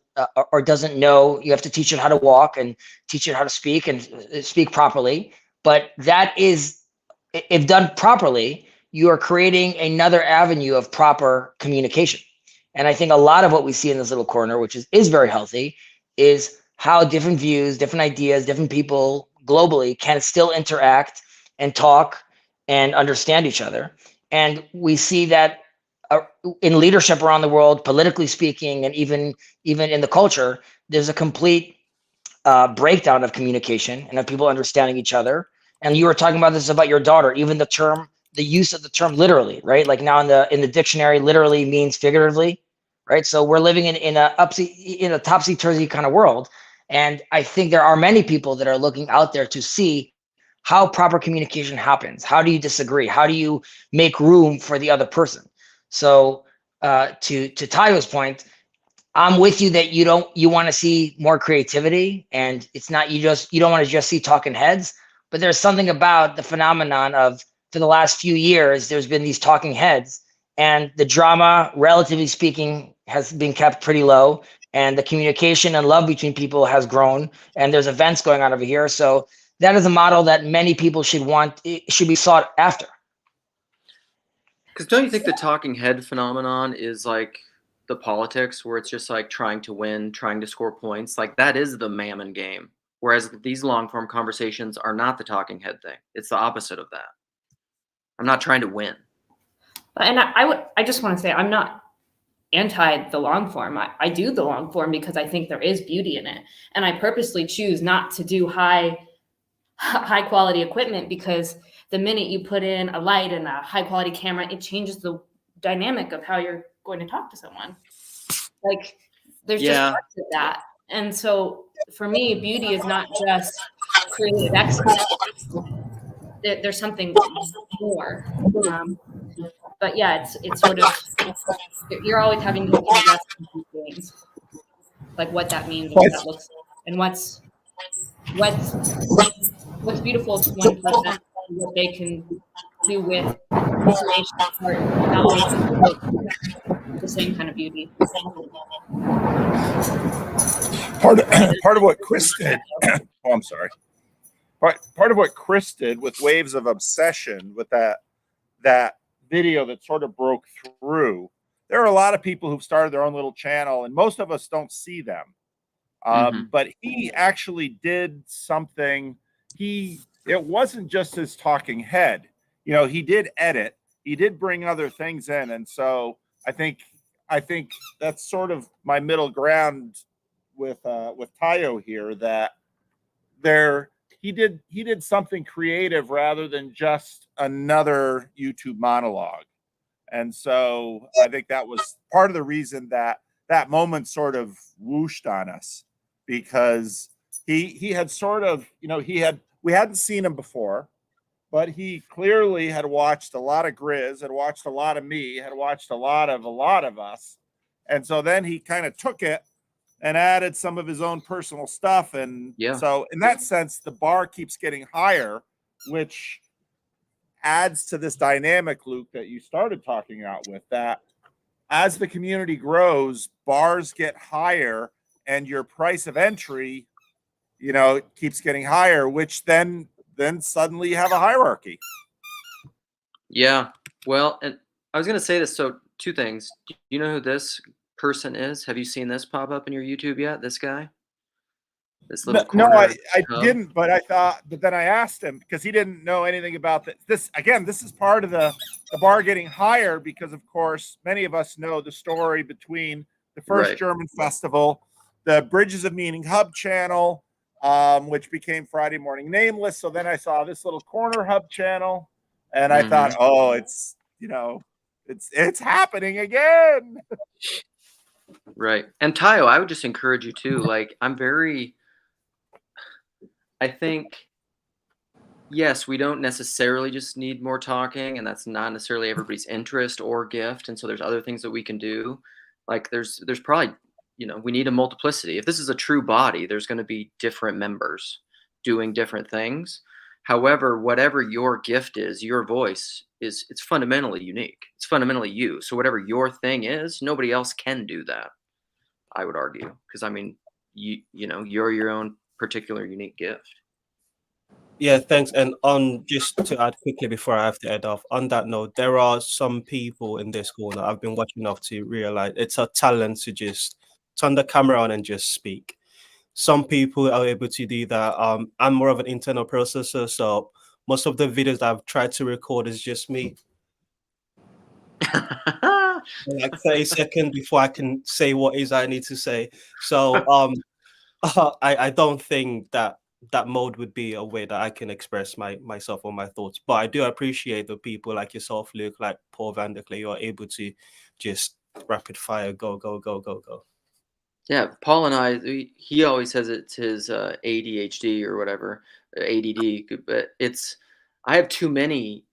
know. You have to teach it how to walk and teach it how to speak and speak properly. But that is, if done properly, you are creating another avenue of proper communication. And I think a lot of what we see in this little corner, which is very healthy, is how different views, different ideas, different people globally can still interact and talk and understand each other. And we see that in leadership around the world, politically speaking, and even in the culture, there's a complete breakdown of communication and of people understanding each other. And you were talking about this about your daughter, even the use of the term literally, right? Like now in the dictionary, literally means figuratively, right? So we're living in a topsy-turvy kind of world. And I think there are many people that are looking out there to see how proper communication happens. How do you disagree? How do you make room for the other person? So to Tayo's point, I'm with you that you want to see more creativity, and it's not you don't want to just see talking heads, but there's something about the phenomenon of, for the last few years, there's been these talking heads, and the drama, relatively speaking, has been kept pretty low, and the communication and love between people has grown, and there's events going on over here. So that is a model that many people should be sought after. Because don't you think the talking head phenomenon is like the politics, where it's just like trying to win, trying to score points? Like that is the Mammon game. Whereas these long form conversations are not the talking head thing. It's the opposite of that. I'm not trying to win. And I just want to say, I'm not anti the long form. I do the long form because I think there is beauty in it. And I purposely choose not to do high quality equipment, because the minute you put in a light and a high quality camera, it changes the dynamic of how you're going to talk to someone. Like there's just parts of that. And so for me, beauty is not just creative excellence. There's something more. But yeah, it's sort of, you're always having to invest in these things, like what that means and what that looks like, and what's beautiful to one person, and what they can do with information, or not always the same kind of beauty. Part of what Chris did. Oh, I'm sorry. Part of what Chris did with Waves of Obsession, with that video that sort of broke through. There are a lot of people who've started their own little channel, and most of us don't see them. But he actually did something. It wasn't just his talking head. You know, he did edit. He did bring other things in, and so I think that's sort of my middle ground with Tayo here. That he did something creative rather than just another YouTube monologue, and so I think that was part of the reason that moment sort of whooshed on us, because he had sort of, you know, we hadn't seen him before, but he clearly had watched a lot of Grizz, had watched a lot of me, had watched a lot of us. And so then he kind of took it and added some of his own personal stuff. And so in that sense, the bar keeps getting higher, which adds to this dynamic, Luke, that you started talking about with, that as the community grows, bars get higher and your price of entry, you know, keeps getting higher, which then suddenly you have a hierarchy. Yeah. Well, and I was going to say this. So 2 things. Do you know who this person is? Have you seen this pop up in your YouTube yet? This guy? This little No, corner I hub? didn't, but then I asked him, because he didn't know anything about this. Again, this is part of the bar getting higher, because of course, many of us know the story between the first German festival, the Bridges of Meaning Hub channel, which became Friday Morning Nameless. So then I saw this little corner hub channel, and I thought, oh, it's, you know, it's happening again. Right. And Tayo, I would just encourage you too. Like, I think, yes, we don't necessarily just need more talking, and that's not necessarily everybody's interest or gift. And so there's other things that we can do. Like there's probably, you know, we need a multiplicity. If this is a true body, there's going to be different members doing different things. However, whatever your gift is, your voice is, it's fundamentally unique. It's fundamentally you. So whatever your thing is, nobody else can do that, I would argue. Because I mean, you know, you're your own particular unique gift. Yeah, thanks. And on just to add quickly before I have to head off, on that note, there are some people in this corner I've been watching enough to realize it's a talent to just turn the camera on and just speak. Some people are able to do that. I'm more of an internal processor, so most of the videos that I've tried to record is just me. Like 30 seconds before I can say what is I need to say. So I don't think that that mode would be a way that I can express myself or my thoughts. But I do appreciate the people like yourself, Luke, like Paul Vanderklay, you're able to just rapid fire, go, go, go, go, go. Yeah, Paul and he always says it's his ADHD or whatever, ADD, but I have too many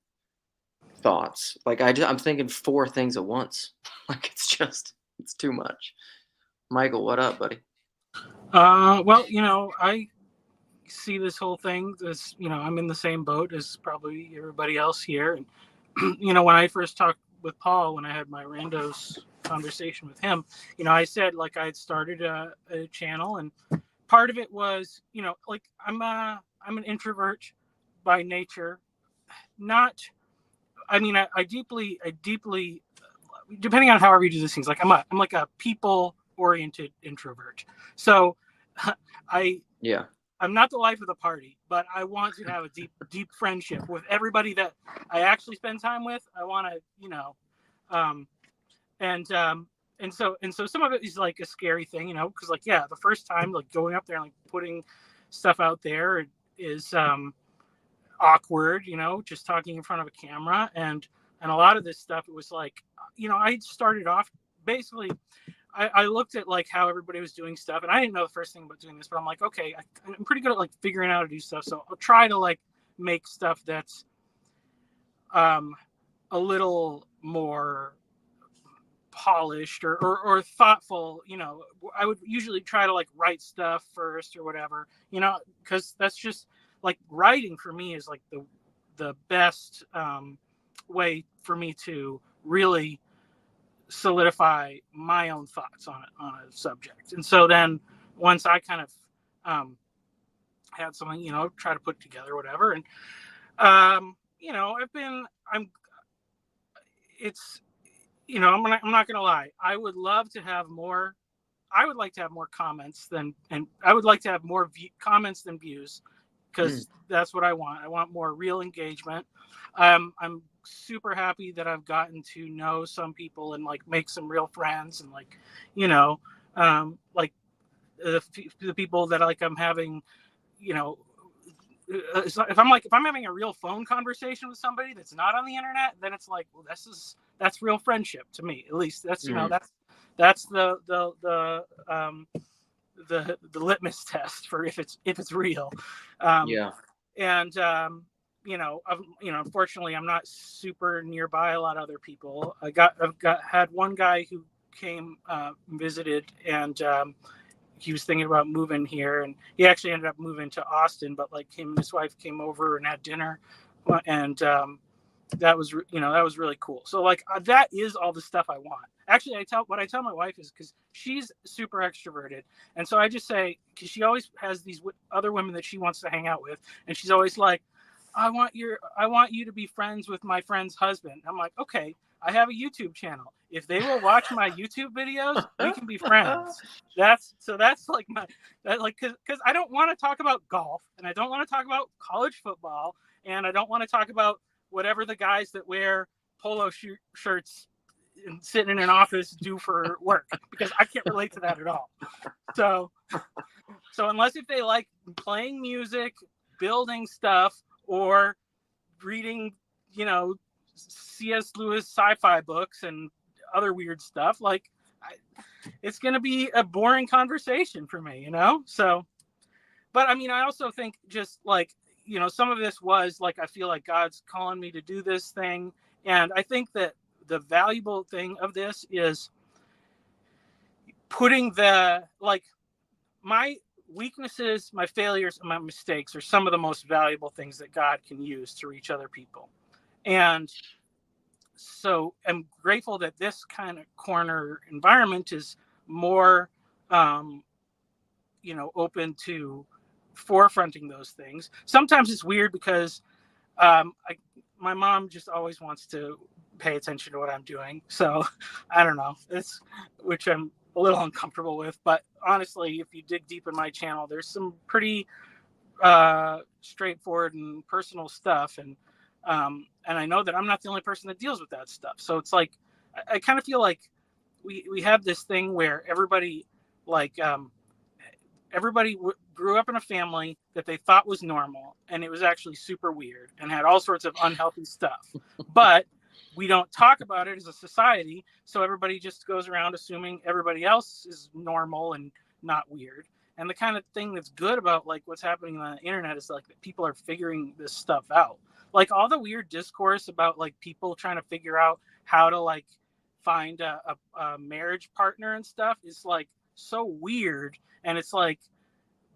thoughts. Like I'm thinking 4 things at once. Like it's too much. Michael, what up, buddy? Well, I see this whole thing as, I'm in the same boat as probably everybody else here. And, when I first talked with Paul, when I had my randos conversation with him, I said, like, I had started a channel, and part of it was, like, I'm an introvert by nature. I deeply, depending on however you do these things, like I'm like a people oriented introvert. So Yeah. I'm not the life of the party, but I want to have a deep friendship with everybody that I actually spend time with. I want to, and so some of it is like a scary thing, because like, yeah, the first time, like, going up there and like putting stuff out there is awkward, just talking in front of a camera, and a lot of this stuff, it was like, I started off basically. I looked at like how everybody was doing stuff, and I didn't know the first thing about doing this, but I'm like, okay, I'm pretty good at like figuring out how to do stuff, so I'll try to like make stuff that's a little more polished or thoughtful. I would usually try to like write stuff first or whatever, because that's just like writing for me is like the best way for me to really solidify my own thoughts on a subject. And so then once I kind of had something, try to put together whatever, and I'm not gonna lie, I would like to have more comments and I would like to have more comments than views, because that's what I want. I want more real engagement. I'm super happy that I've gotten to know some people and like make some real friends, and like, like the people that like I'm having, if I'm having a real phone conversation with somebody that's not on the internet, then it's like, well, that's real friendship to me. At least that's that's the litmus test for if it's real. Yeah. And unfortunately, I'm not super nearby a lot of other people. I've had one guy who came and visited, and he was thinking about moving here, and he actually ended up moving to Austin, but like him and his wife came over and had dinner, and that was really cool. So like that is all the stuff I want. Actually, I tell my wife is, because she's super extroverted, and so I just say, because she always has these other women that she wants to hang out with, and she's always like, I want you to be friends with my friend's husband. I'm like, okay, I have a YouTube channel. If they will watch my YouTube videos, we can be friends. That's like because I don't want to talk about golf, and I don't want to talk about college football, and I don't want to talk about whatever the guys that wear polo shirts and sit in an office do for work, because I can't relate to that at all. So unless if they like playing music, building stuff, or reading, C.S. Lewis sci-fi books and other weird stuff, like it's going to be a boring conversation for me, So, but I mean, I also think just like, some of this was like, I feel like God's calling me to do this thing. And I think that the valuable thing of this is putting my weaknesses, my failures, and my mistakes are some of the most valuable things that God can use to reach other people. And so I'm grateful that this kind of corner environment is more, open to forefronting those things. Sometimes it's weird because my mom just always wants to pay attention to what I'm doing. So I don't know, which I'm a little uncomfortable with. But honestly, if you dig deep in my channel, there's some pretty straightforward and personal stuff. And I know that I'm not the only person that deals with that stuff. So it's like, I kind of feel like we have this thing where everybody grew up in a family that they thought was normal, and it was actually super weird and had all sorts of unhealthy stuff. But we don't talk about it as a society, so everybody just goes around assuming everybody else is normal and not weird. And the kind of thing that's good about like what's happening on the internet is like that people are figuring this stuff out. Like all the weird discourse about like people trying to figure out how to like find a marriage partner and stuff is like so weird. And it's like,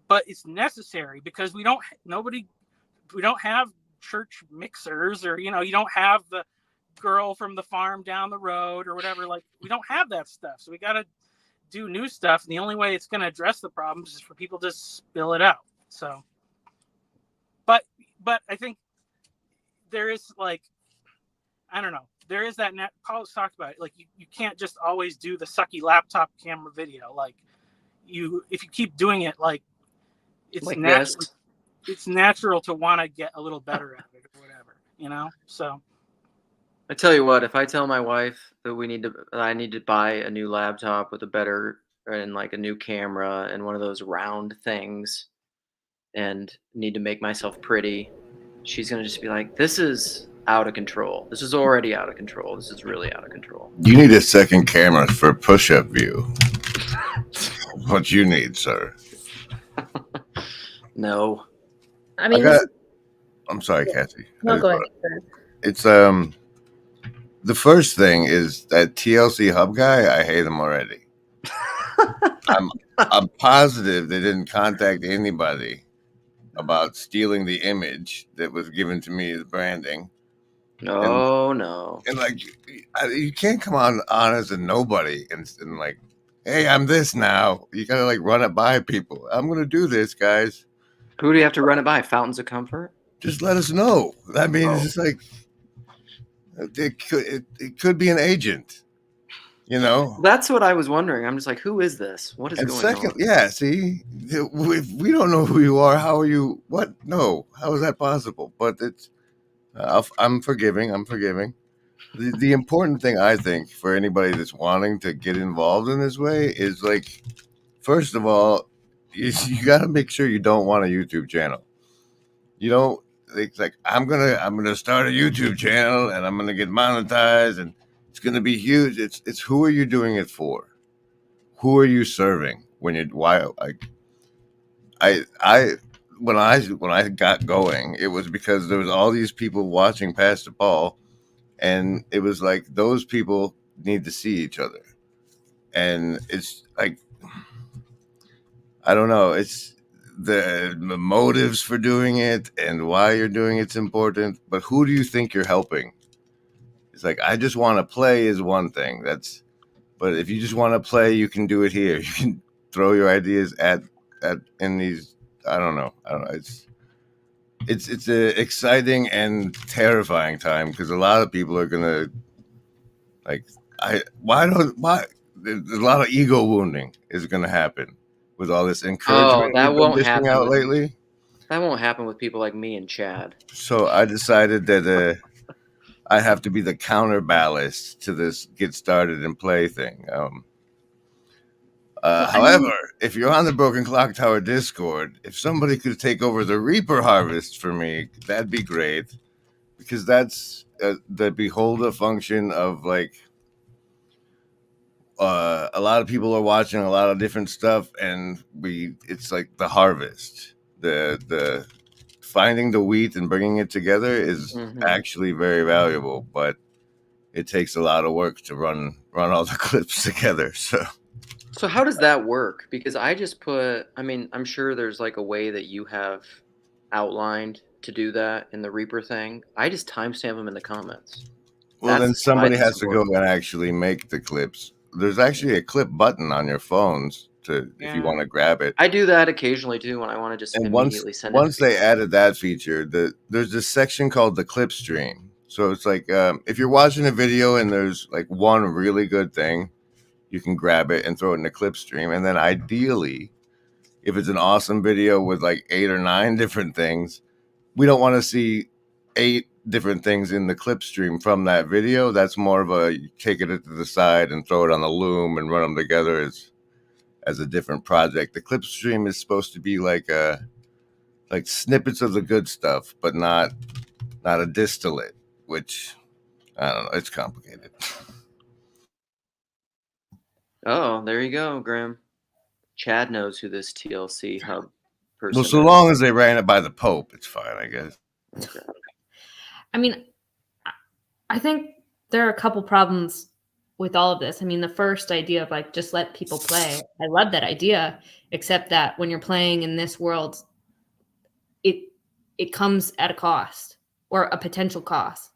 but it's necessary because we don't have church mixers, or you don't have the girl from the farm down the road or whatever. Like we don't have that stuff, so we got to do new stuff, and the only way it's going to address the problems is for people to spill it out. So but I think there is like, I don't know, there is that Paul's talked about it. Like you can't just always do the sucky laptop camera video. Like if you keep doing it, like it's like natural. this. It's natural to want to get a little better at it or whatever, So I tell you what, if I tell my wife that I need to buy a new laptop with a better and like a new camera and one of those round things, and need to make myself pretty, she's gonna just be like, "This is out of control. This is already out of control. This is really out of control." You need a second camera for push-up view. What you need, sir. No. I mean, I'm sorry, Cassie. no, go ahead. It's the first thing is that TLC Hub guy. I hate him already. I'm positive they didn't contact anybody about stealing the image that was given to me as branding. No. And like, you can't come on as a nobody and like, hey, I'm this now. You gotta like run it by people. I'm gonna do this, guys. Who do you have to run it by? Fountains of Comfort? Just let us know. I mean, it's just like it could be an agent, That's what I was wondering. I'm just like, who is this? What is going on? Yeah, see, if we don't know who you are, how are you? What? No, how is that possible? But it's, I'm forgiving. The important thing, I think, for anybody that's wanting to get involved in this way is like, first of all, you got to make sure you don't want a YouTube channel. You don't. It's like I'm gonna start a YouTube channel and I'm gonna get monetized and it's gonna be huge. It's who are you doing it for? Who are you serving when when I got going, it was because there was all these people watching Pastor Paul, and it was like those people need to see each other, and it's like, I don't know, it's the motives for doing it and why you're doing it's important, but who do you think you're helping? It's like, I just want to play is one thing. But if you just want to play, you can do it here. You can throw your ideas in these. I don't know. It's an exciting and terrifying time because a lot of people are gonna like. There's a lot of ego wounding is gonna happen with all this encouragement that won't happen out lately. That won't happen with people like me and Chad. So I decided that I have to be the counterballast to this get started and play thing. However, if you're on the Broken Clock Tower Discord, if somebody could take over the Reaper Harvest for me, that'd be great, because that's the beholder function of like. A lot of people are watching a lot of different stuff, and it's like the harvest, the finding the wheat and bringing it together is actually very valuable, but it takes a lot of work to run all the clips together. So how does that work? Because I'm sure there's like a way that you have outlined to do that in the Reaper thing. I just timestamp them in the comments. Well, then somebody has to go and actually make the clips. There's actually a clip button on your phones to if you want to grab it. I do that occasionally too when I want to just And immediately send it. once they added that feature, there's this section called the clip stream. So it's like if you're watching a video and there's like one really good thing, you can grab it and throw it in the clip stream. And then ideally, if it's an awesome video with like 8 or 9 different things, we don't want to see 8 different things in the clip stream from that video. That's more of a you take it to the side and throw it on the loom and run them together as a different project. The clip stream is supposed to be like snippets of the good stuff, but not a distillate, which I don't know. It's complicated. Oh, there you go, Graham. Chad knows who this TLC hub person Well, so is. long as they ran it by the Pope, it's fine, I guess. Okay. I mean, I think there are a couple problems with all of this. I mean, the first idea of like just let people play, I love that idea, except that when you're playing in this world, it comes at a cost or a potential cost,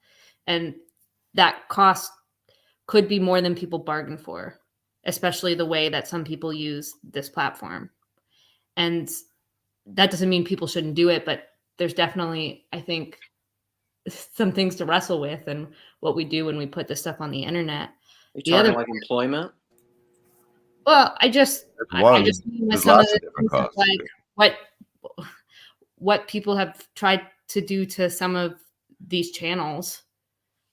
and that cost could be more than people bargain for, especially the way that some people use this platform. And that doesn't mean people shouldn't do it, but there's definitely, I think, some things to wrestle with and what we do when we put this stuff on the internet. Are you talking like employment? Well, I just mean with There's some of lots the of different things costs. like what people have tried to do to some of these channels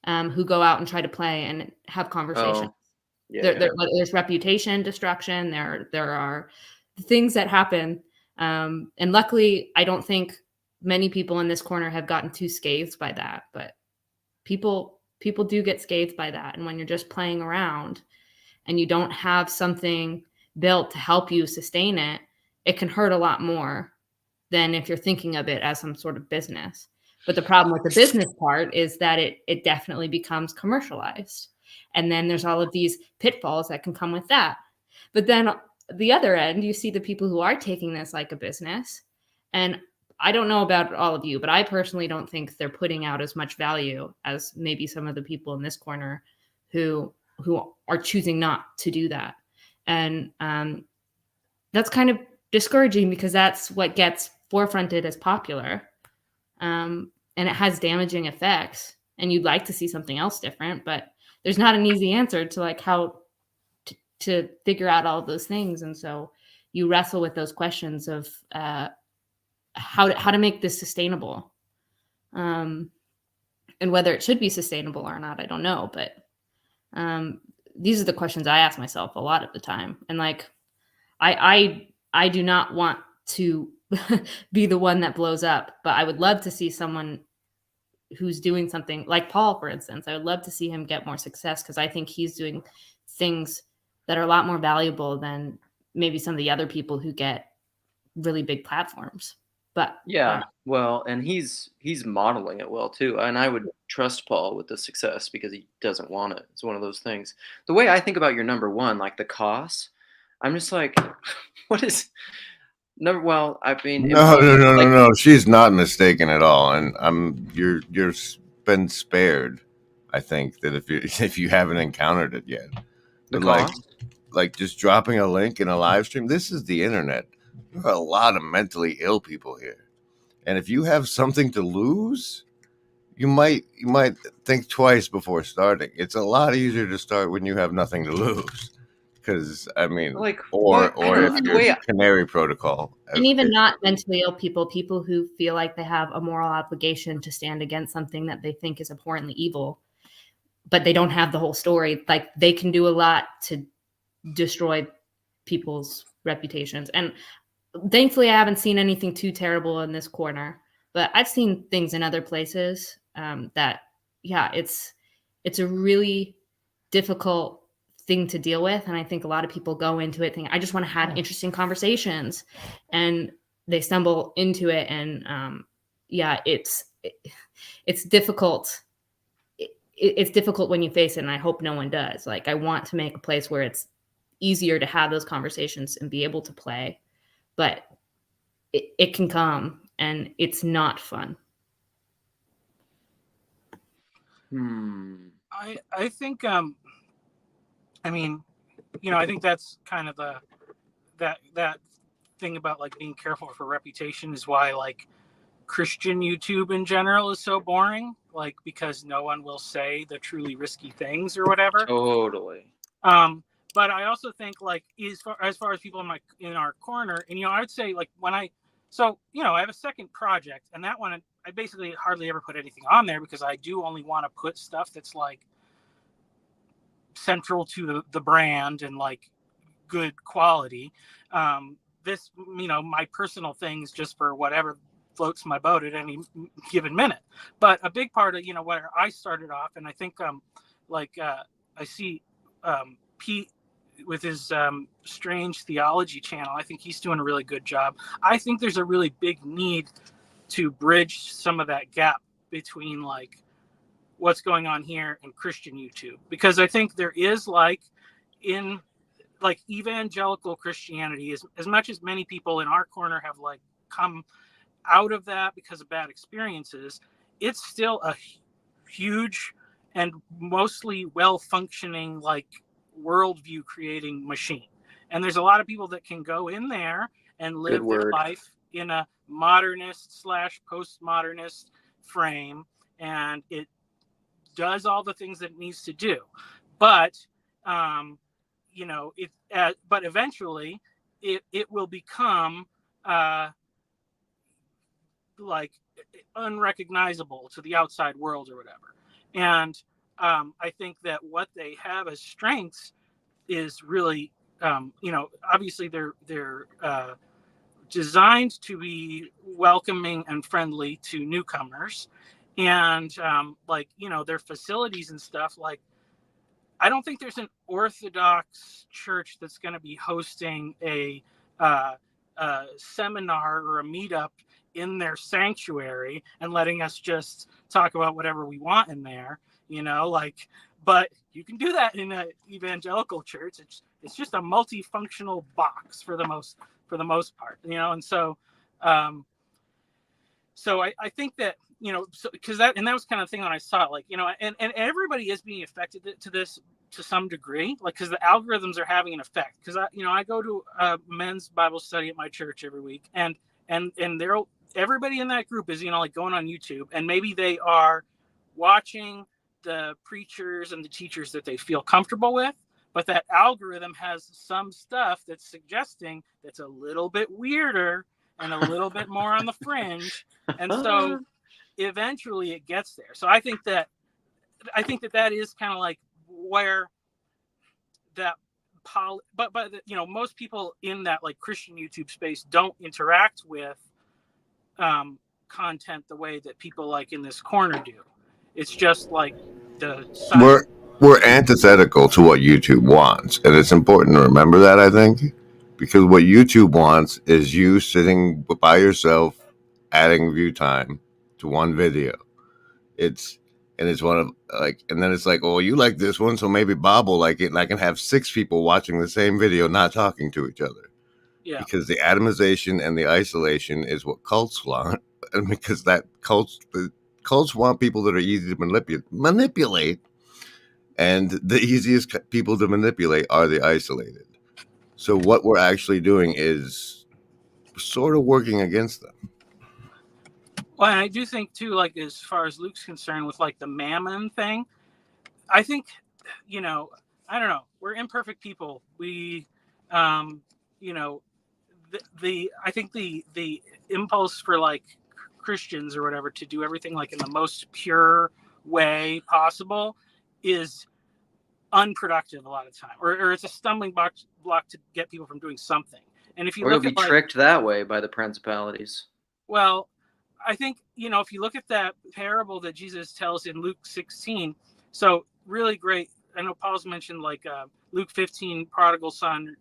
who go out and try to play and have conversations. There's reputation destruction. There are things that happen. And luckily, I don't think many people in this corner have gotten too scathed by that. But people do get scathed by that. And when you're just playing around and you don't have something built to help you sustain it, it can hurt a lot more than if you're thinking of it as some sort of business. But the problem with the business part is that it definitely becomes commercialized. And then there's all of these pitfalls that can come with that. But then the other end, you see the people who are taking this like a business. And I don't know about all of you, but I personally don't think they're putting out as much value as maybe some of the people in this corner who are choosing not to do that. And that's kind of discouraging because that's what gets forefronted as popular. And it has damaging effects. And you'd like to see something else different, but there's not an easy answer to like how to figure out all of those things. And so you wrestle with those questions of how to make this sustainable. And whether it should be sustainable or not, I don't know. But these are the questions I ask myself a lot of the time. And like, I do not want to be the one that blows up, but I would love to see someone who's doing something like Paul, for instance. I would love to see him get more success because I think he's doing things that are a lot more valuable than maybe some of the other people who get really big platforms. But yeah, well, and he's modeling it well too. And I would trust Paul with the success because he doesn't want it. It's one of those things. The way I think about your number one, like the costs, I'm just like, what is number? Well, I mean, No. She's not mistaken at all, and you're been spared. I think that if you haven't encountered it yet, the but cost. like just dropping a link in a live stream. This is the internet. There are a lot of mentally ill people here, and if you have something to lose, you might think twice before starting. It's a lot easier to start when you have nothing to lose. Because I mean, like, or if you're Canary Protocol, and even not mentally ill people who feel like they have a moral obligation to stand against something that they think is abhorrently evil, but they don't have the whole story. Like they can do a lot to destroy people's reputations. And thankfully, I haven't seen anything too terrible in this corner, but I've seen things in other places that, yeah, it's a really difficult thing to deal with. And I think a lot of people go into it thinking, I just want to have interesting conversations, and they stumble into it. And it's difficult. It's difficult when you face it. And I hope no one does. Like, I want to make a place where it's easier to have those conversations and be able to play, but it can come and it's not fun. I think I mean, I think that's kind of that thing about like being careful for reputation is why like Christian YouTube in general is so boring, like because no one will say the truly risky things or whatever. Totally. But I also think like as far as people in our corner, and I would say like I have a second project, and that one I basically hardly ever put anything on there because I do only want to put stuff that's like central to the brand and like good quality. This, my personal things just for whatever floats my boat at any given minute. But a big part of, where I started off, and I think I see Pete with his Strange Theology channel. I think he's doing a really good job. I think there's a really big need to bridge some of that gap between like what's going on here and Christian YouTube, because I think there is like in like evangelical Christianity, as much as many people in our corner have like come out of that because of bad experiences, it's still a huge and mostly well-functioning like worldview creating machine. And there's a lot of people that can go in there and live their life in a modernist / postmodernist frame, and it does all the things that it needs to do. But but eventually it will become like unrecognizable to the outside world or whatever. And I think that what they have as strengths is really, obviously they're designed to be welcoming and friendly to newcomers, and their facilities and stuff. Like, I don't think there's an Orthodox church that's going to be hosting a seminar or a meetup in their sanctuary and letting us just talk about whatever we want in there, but you can do that in an evangelical church. It's just a multifunctional box for the most part, and so I think that, because that was kind of the thing that I saw, like, and everybody is being affected to this to some degree, like, because the algorithms are having an effect. Because I go to a men's Bible study at my church every week, and everybody in that group is, like, going on YouTube, and maybe they are watching the preachers and the teachers that they feel comfortable with, but that algorithm has some stuff that's suggesting that's a little bit weirder and a little bit more on the fringe, and so eventually it gets there. So I think that is kind of like where that but most people in that like Christian YouTube space don't interact with content the way that people like in this corner do. It's just like we're antithetical to what YouTube wants, and it's important to remember that, I think, because what YouTube wants is you sitting by yourself adding view time to one video. It's one of like, and then it's like, oh, you like this one, so maybe Bob will like it, and I can have 6 people watching the same video not talking to each other. Yeah. Because the atomization and the isolation is what cults want, and because the cults want people that are easy to manipulate, and the easiest people to manipulate are the isolated. So what we're actually doing is sort of working against them. Well, and I do think too, like, as far as Luke's concerned with like the Mammon thing, I think, I don't know, we're imperfect people. We, I think the impulse for like Christians or whatever to do everything like in the most pure way possible is unproductive a lot of time, or it's a stumbling block to get people from doing something. And if you look at tricked that way by the principalities. Well, I think, if you look at that parable that Jesus tells in Luke 16, so really great. I know Paul's mentioned like Luke 15, prodigal son,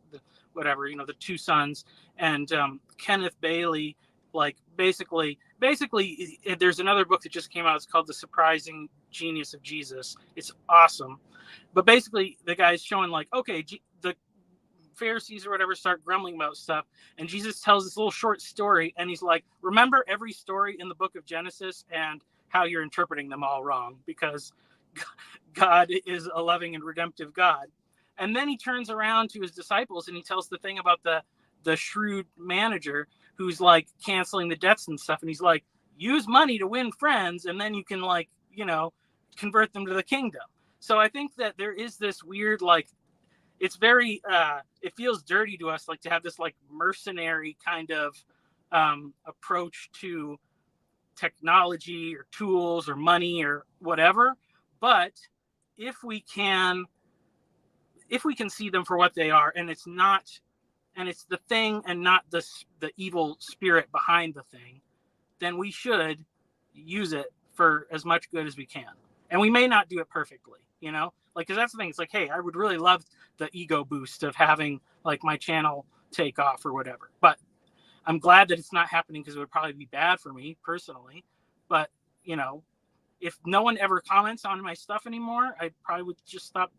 whatever, the 2 sons, and Kenneth Bailey, like basically there's another book that just came out. It's called The Surprising Genius of Jesus. It's awesome. But basically the guy's showing like, okay, the Pharisees or whatever start grumbling about stuff, and Jesus tells this little short story, and he's like, remember every story in the book of Genesis and how you're interpreting them all wrong, because God is a loving and redemptive God. And then he turns around to his disciples and he tells the thing about the shrewd manager who's like canceling the debts and stuff, and he's like, use money to win friends, and then you can like, you know, convert them to the kingdom. So I think that there is this weird, like, it's very it feels dirty to us, like, to have this like mercenary kind of approach to technology or tools or money or whatever. But if we can see them for what they are, and it's the thing and not the evil spirit behind the thing, then we should use it for as much good as we can. And we may not do it perfectly, you know, like, because that's the thing. It's like, hey, I would really love the ego boost of having like my channel take off or whatever, but I'm glad that it's not happening, because it would probably be bad for me personally. But, you know, if no one ever comments on my stuff anymore, I probably would just stop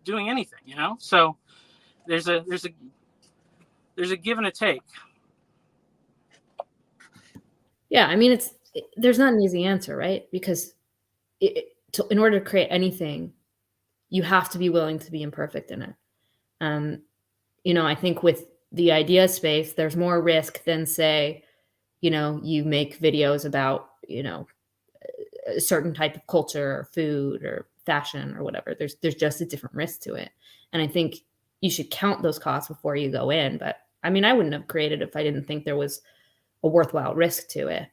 doing anything, you know? So there's a give and a take. Yeah, I mean, there's not an easy answer, right? Because in order to create anything, you have to be willing to be imperfect in it. You know, I think with the idea space, there's more risk than, say, you know, you make videos about, you know, a certain type of culture or food or fashion or whatever. There's just a different risk to it. And I think you should count those costs before you go in. But I mean, I wouldn't have created if I didn't think there was a worthwhile risk to it.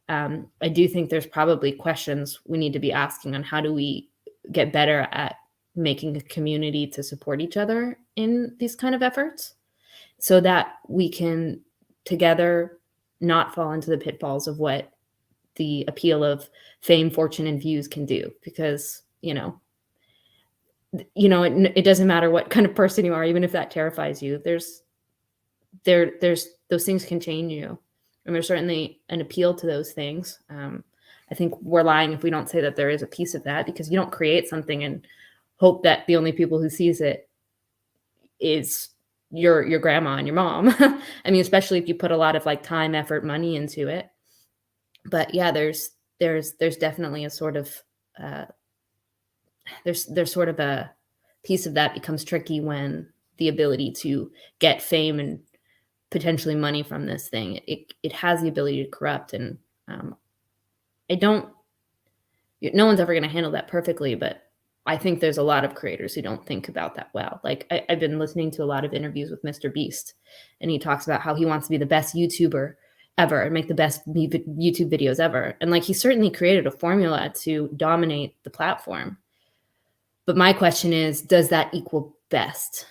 I do think there's probably questions we need to be asking on how do we get better at making a community to support each other in these kind of efforts, so that we can together not fall into the pitfalls of what the appeal of fame, fortune, and views can do. Because, you know, it doesn't matter what kind of person you are, even if that terrifies you, there's those things can change you. And there's certainly an appeal to those things. I think we're lying if we don't say that there is a piece of that, because you don't create something and hope that the only people who sees it is your grandma and your mom. I mean, especially if you put a lot of like time, effort, money into it. But yeah, there's definitely a sort of there's sort of a piece of that becomes tricky when the ability to get fame and potentially money from this thing, it has the ability to corrupt. And no one's ever going to handle that perfectly, but I think there's a lot of creators who don't think about that well. Like I've been listening to a lot of interviews with Mr. Beast, and he talks about how he wants to be the best YouTuber ever and make the best YouTube videos ever. And like, he certainly created a formula to dominate the platform. But my question is, does that equal best?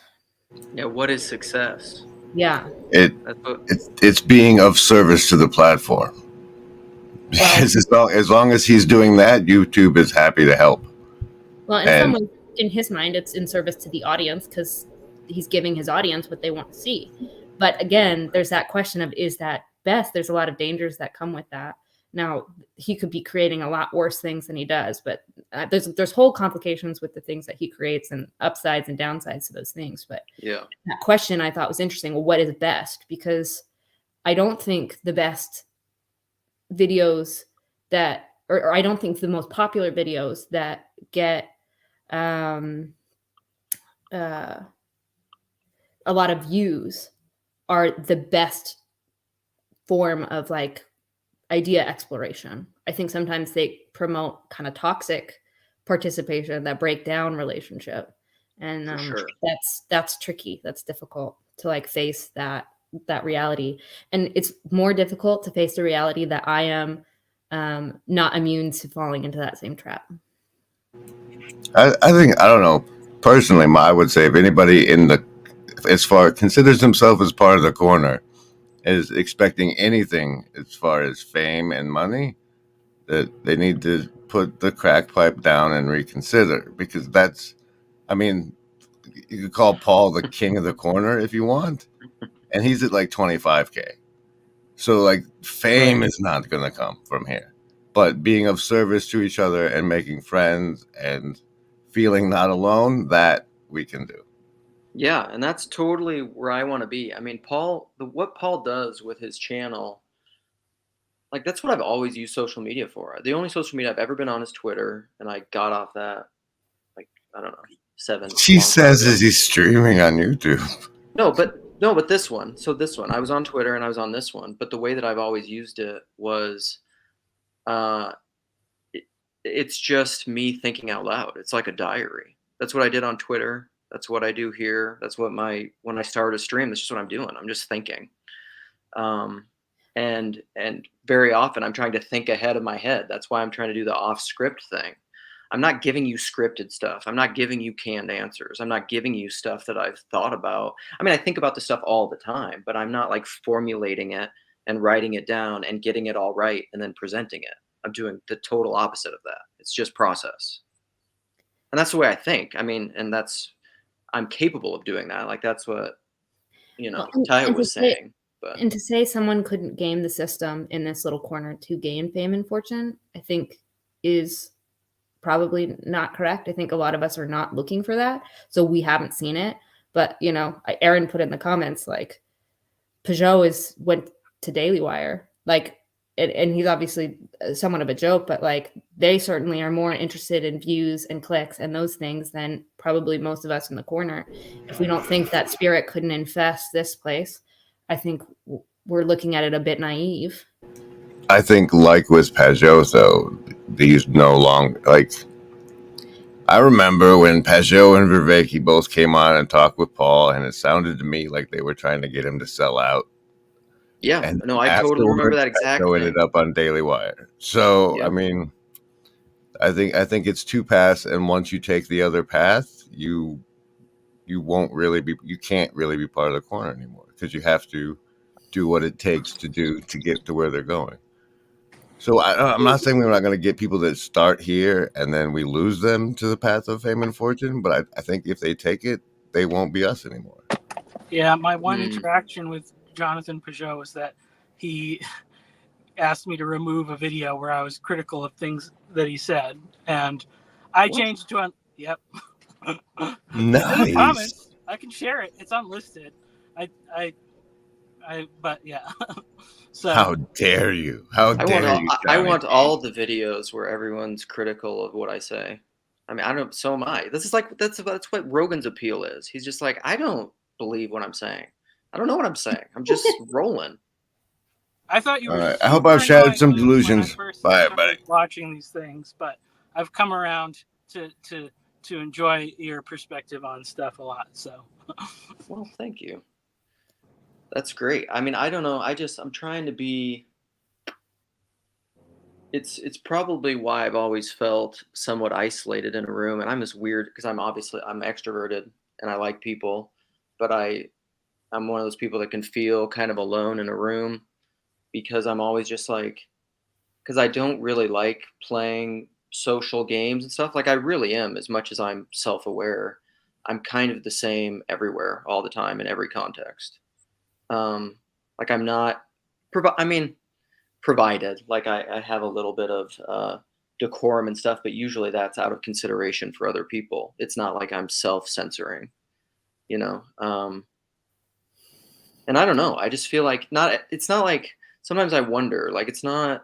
Yeah, what is success? Yeah. It's being of service to the platform. Because as long as he's doing that, YouTube is happy to help. Well, some ways, in his mind, it's in service to the audience, because he's giving his audience what they want to see. But again, there's that question of, is that best? There's a lot of dangers that come with that. Now, he could be creating a lot worse things than he does, but there's whole complications with the things that he creates, and upsides and downsides to those things. But yeah, that question I thought was interesting. Well, what is best? Because I don't think the best videos that, or I don't think the most popular videos that get a lot of views are the best form of like idea exploration. I think sometimes they promote kind of toxic participation that break down relationship, and sure. that's tricky. That's difficult to like face that reality, and it's more difficult to face the reality that I am not immune to falling into that same trap. I think, I don't know, personally, I would say if anybody considers himself as part of the corner, is expecting anything as far as fame and money, that they need to put the crack pipe down and reconsider. Because I mean, you could call Paul the king of the corner if you want, and he's at like 25K. So like, fame is not going to come from here, but being of service to each other and making friends and feeling not alone, that we can do. Yeah, and that's totally where I want to be. I mean, what Paul does with his channel, like, that's what I've always used social media for. The only social media I've ever been on is Twitter, and I got off that, like, I don't know, 7. He says as he's streaming on YouTube. No, but No, but this one. So this one, I was on Twitter and I was on this one, but the way that I've always used it was, it's just me thinking out loud. It's like a diary. That's what I did on Twitter. That's what I do here. That's what when I start a stream, that's just what I'm doing. I'm just thinking. And very often I'm trying to think ahead of my head. That's why I'm trying to do the off script thing. I'm not giving you scripted stuff. I'm not giving you canned answers. I'm not giving you stuff that I've thought about. I mean, I think about the stuff all the time, but I'm not like formulating it and writing it down and getting it all right and then presenting it. I'm doing the total opposite of that. It's just process. And that's the way I think. I mean, and I'm capable of doing that. Like that's what, Taya was saying. But And to say someone couldn't game the system in this little corner to gain fame and fortune, I think is probably not correct. I think a lot of us are not looking for that. So we haven't seen it. But, Aaron put in the comments, like, Peugeot went to Daily Wire. Like, and he's obviously somewhat of a joke, but like they certainly are more interested in views and clicks and those things than probably most of us in the corner. If we don't think that spirit couldn't infest this place, I think we're looking at it a bit naive. I think, like with Peugeot, though, these no longer, like, I remember when Peugeot and Vervaeke both came on and talked with Paul, and it sounded to me like they were trying to get him to sell out. Yeah, And no, I totally remember that exact Peugeot thing. ended up on Daily Wire. So, Yeah. I mean, I think it's two paths, and once you take the other path, you can't really be part of the corner anymore, because you have to do what it takes to get to where they're going. So I'm not saying we're not going to get people that start here and then we lose them to the path of fame and fortune, but I think if they take it, they won't be us anymore. Yeah, my one interaction with Jonathan Peugeot was that he asked me to remove a video where I was critical of things that he said, and I changed it to yep. Nice. In the comments, I can share it. It's unlisted. But yeah. So how dare you? How dare you? I want all the videos where everyone's critical of what I say. I mean, so am I. This is like that's what Rogan's appeal is. He's just like, I don't believe what I'm saying. I don't know what I'm saying. I'm just rolling. I thought you were. All right. I hope I've shattered some delusions. Bye, buddy. Watching these things, but I've come around to enjoy your perspective on stuff a lot. So, well, thank you. That's great. I mean, I don't know. I'm trying to be. It's probably why I've always felt somewhat isolated in a room, and I'm this weird because I'm extroverted and I like people, but I'm one of those people that can feel kind of alone in a room because I'm always just like, because I don't really like playing social games and stuff. Like I really am, as much as I'm self-aware. I'm kind of the same everywhere, all the time, in every context. Like I'm not, provided, like I have a little bit of decorum and stuff, but usually that's out of consideration for other people. It's not like I'm self-censoring, and I don't know. I just feel like it's not like, sometimes I wonder, like it's not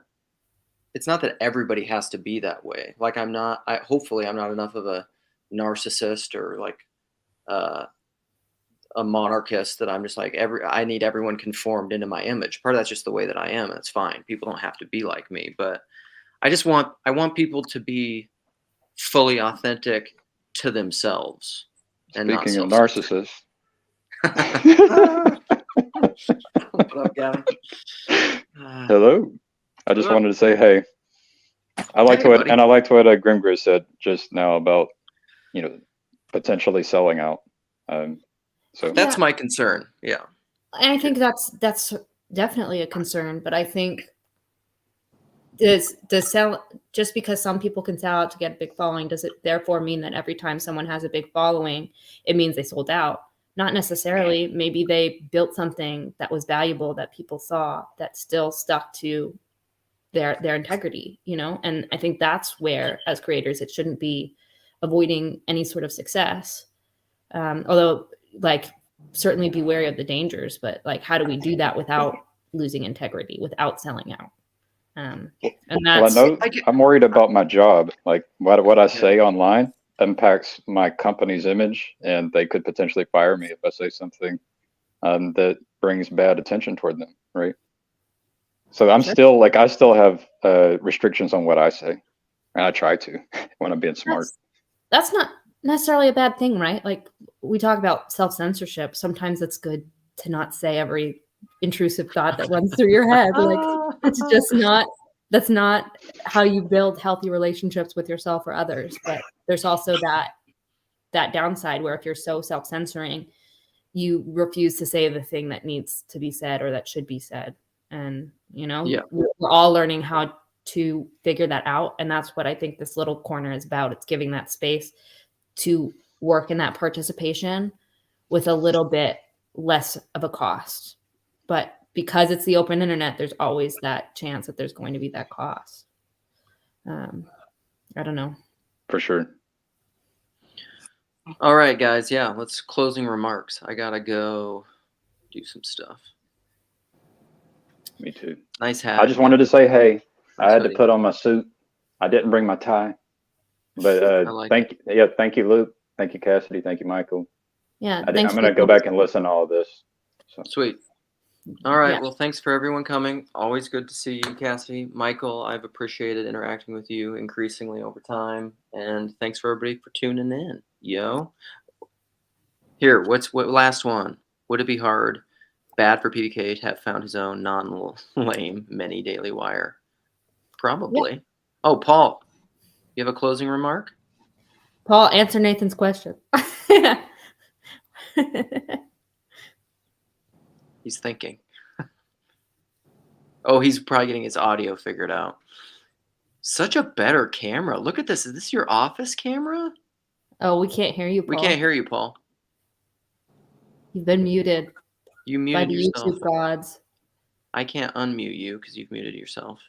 that everybody has to be that way. Like hopefully I'm not enough of a narcissist or like a monarchist that I'm just like I need everyone conformed into my image. Part of that's just the way that I am, and it's fine. People don't have to be like me, but I want people to be fully authentic to themselves. And speaking of narcissists. What up, Gavin? Hello. I just wanted to say, hey, I liked what Grimgris said just now about, potentially selling out. So that's my concern. Yeah. And I think that's definitely a concern, but I think just because some people can sell out to get a big following, does it therefore mean that every time someone has a big following, it means they sold out? Not necessarily. Maybe they built something that was valuable that people saw that still stuck to their integrity, and I think that's where, as creators, it shouldn't be avoiding any sort of success. Although, like, certainly be wary of the dangers, but like, how do we do that without losing integrity, without selling out? And that's, well, I'm worried about my job. Like what I say online impacts my company's image, and they could potentially fire me if I say something that brings bad attention toward them, right? So I'm still like, I still have restrictions on what I say, and I try to when I'm being smart. That's not necessarily a bad thing, right? Like we talk about self-censorship. Sometimes it's good to not say every intrusive thought that runs through your head. Like it's just not, that's not how you build healthy relationships with yourself or others. But there's also that downside where if you're so self-censoring, you refuse to say the thing that needs to be said or that should be said. And, you know, we're all learning how to figure that out. And that's what I think this little corner is about. It's giving that space to work in that participation with a little bit less of a cost. But because it's the open internet, there's always that chance that there's going to be that cost. I don't know. For sure. All right, guys. Yeah, let's closing remarks. I gotta go do some stuff. Me too. Nice hat. I just wanted to say, hey, I had to put on my suit. I didn't bring my tie, but thank you, Luke. Thank you, Cassidy. Thank you, Michael. Yeah, I'm gonna go back and listen to all of this. So. Sweet. All right. Yeah. Well, thanks for everyone coming. Always good to see you, Cassidy. Michael, I've appreciated interacting with you increasingly over time, and thanks for everybody for tuning in. Yo. Here, what last one? Would it be bad for PBK to have found his own non-lame mini Daily Wire? Probably. Yeah. Oh, Paul, you have a closing remark? Paul, answer Nathan's question. He's thinking. Oh, he's probably getting his audio figured out. Such a better camera. Look at this. Is this your office camera? Oh, we can't hear you, Paul. We can't hear you, Paul. You've been muted. You muted by the yourself. YouTube gods. I can't unmute you because you've muted yourself.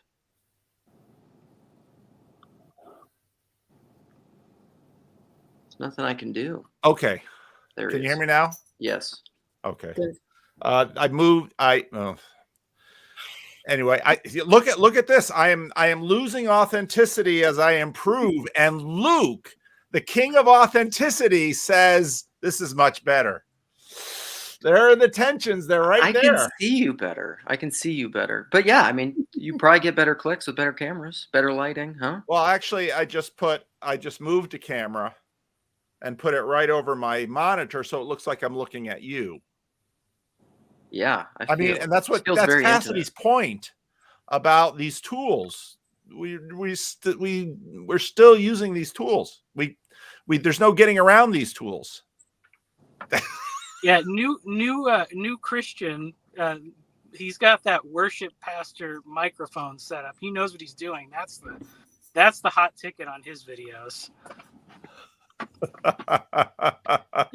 There's nothing I can do. Okay. There can you hear me now? Yes. Okay. I moved. Anyway, look at this. I am losing authenticity as I improve. And Luke, the king of authenticity, says this is much better. There are the tensions. They're right there. I can see you better. But yeah, I mean, you probably get better clicks with better cameras, better lighting, huh? Well, actually, I just moved the camera and put it right over my monitor, so it looks like I'm looking at you. Yeah, I mean, and that's Cassidy's point about these tools. We're still using these tools. There's no getting around these tools. Yeah, new Christian. He's got that worship pastor microphone set up. He knows what he's doing. That's the hot ticket on his videos.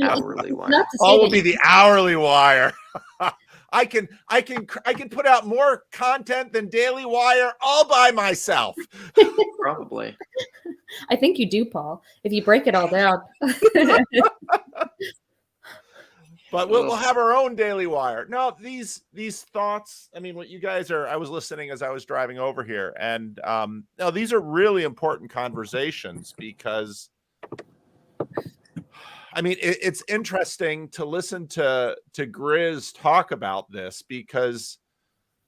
Hourly wire. All will be the hourly wire. I can put out more content than Daily Wire all by myself. Probably. I think you do, Paul. If you break it all down. But we'll have our own Daily Wire. No, these thoughts. I mean, what you guys are. I was listening as I was driving over here, and no, these are really important conversations because. I mean, it's interesting to listen to Grizz talk about this because,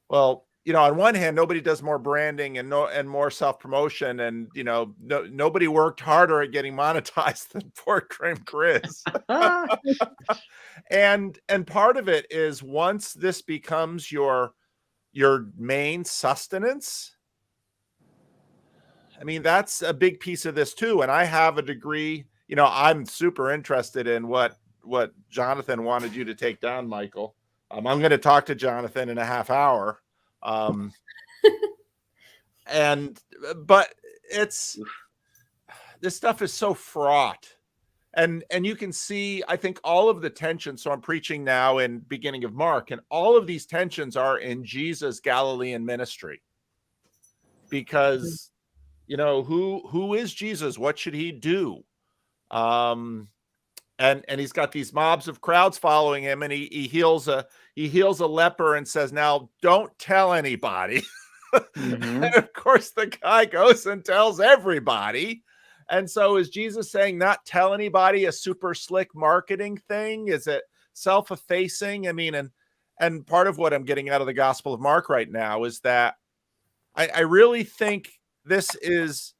well, you know, on one hand, nobody does more branding and more self-promotion, and you know, nobody worked harder at getting monetized than poor Grizz. and part of it is once this becomes your main sustenance. I mean, that's a big piece of this too. And I have a degree. You know, I'm super interested in what Jonathan wanted you to take down, Michael. I'm going to talk to Jonathan in a half hour. But this stuff is so fraught. And you can see, I think, all of the tensions. So I'm preaching now in beginning of Mark, and all of these tensions are in Jesus' Galilean ministry. Because, you know, who is Jesus? What should he do? And he's got these mobs of crowds following him, and he heals a leper and says, now don't tell anybody. Mm-hmm. And of course the guy goes and tells everybody, And so is Jesus saying not tell anybody, a super slick marketing thing? Is it self-effacing? I mean, and part of what I'm getting out of the Gospel of Mark right now is that I really think this is,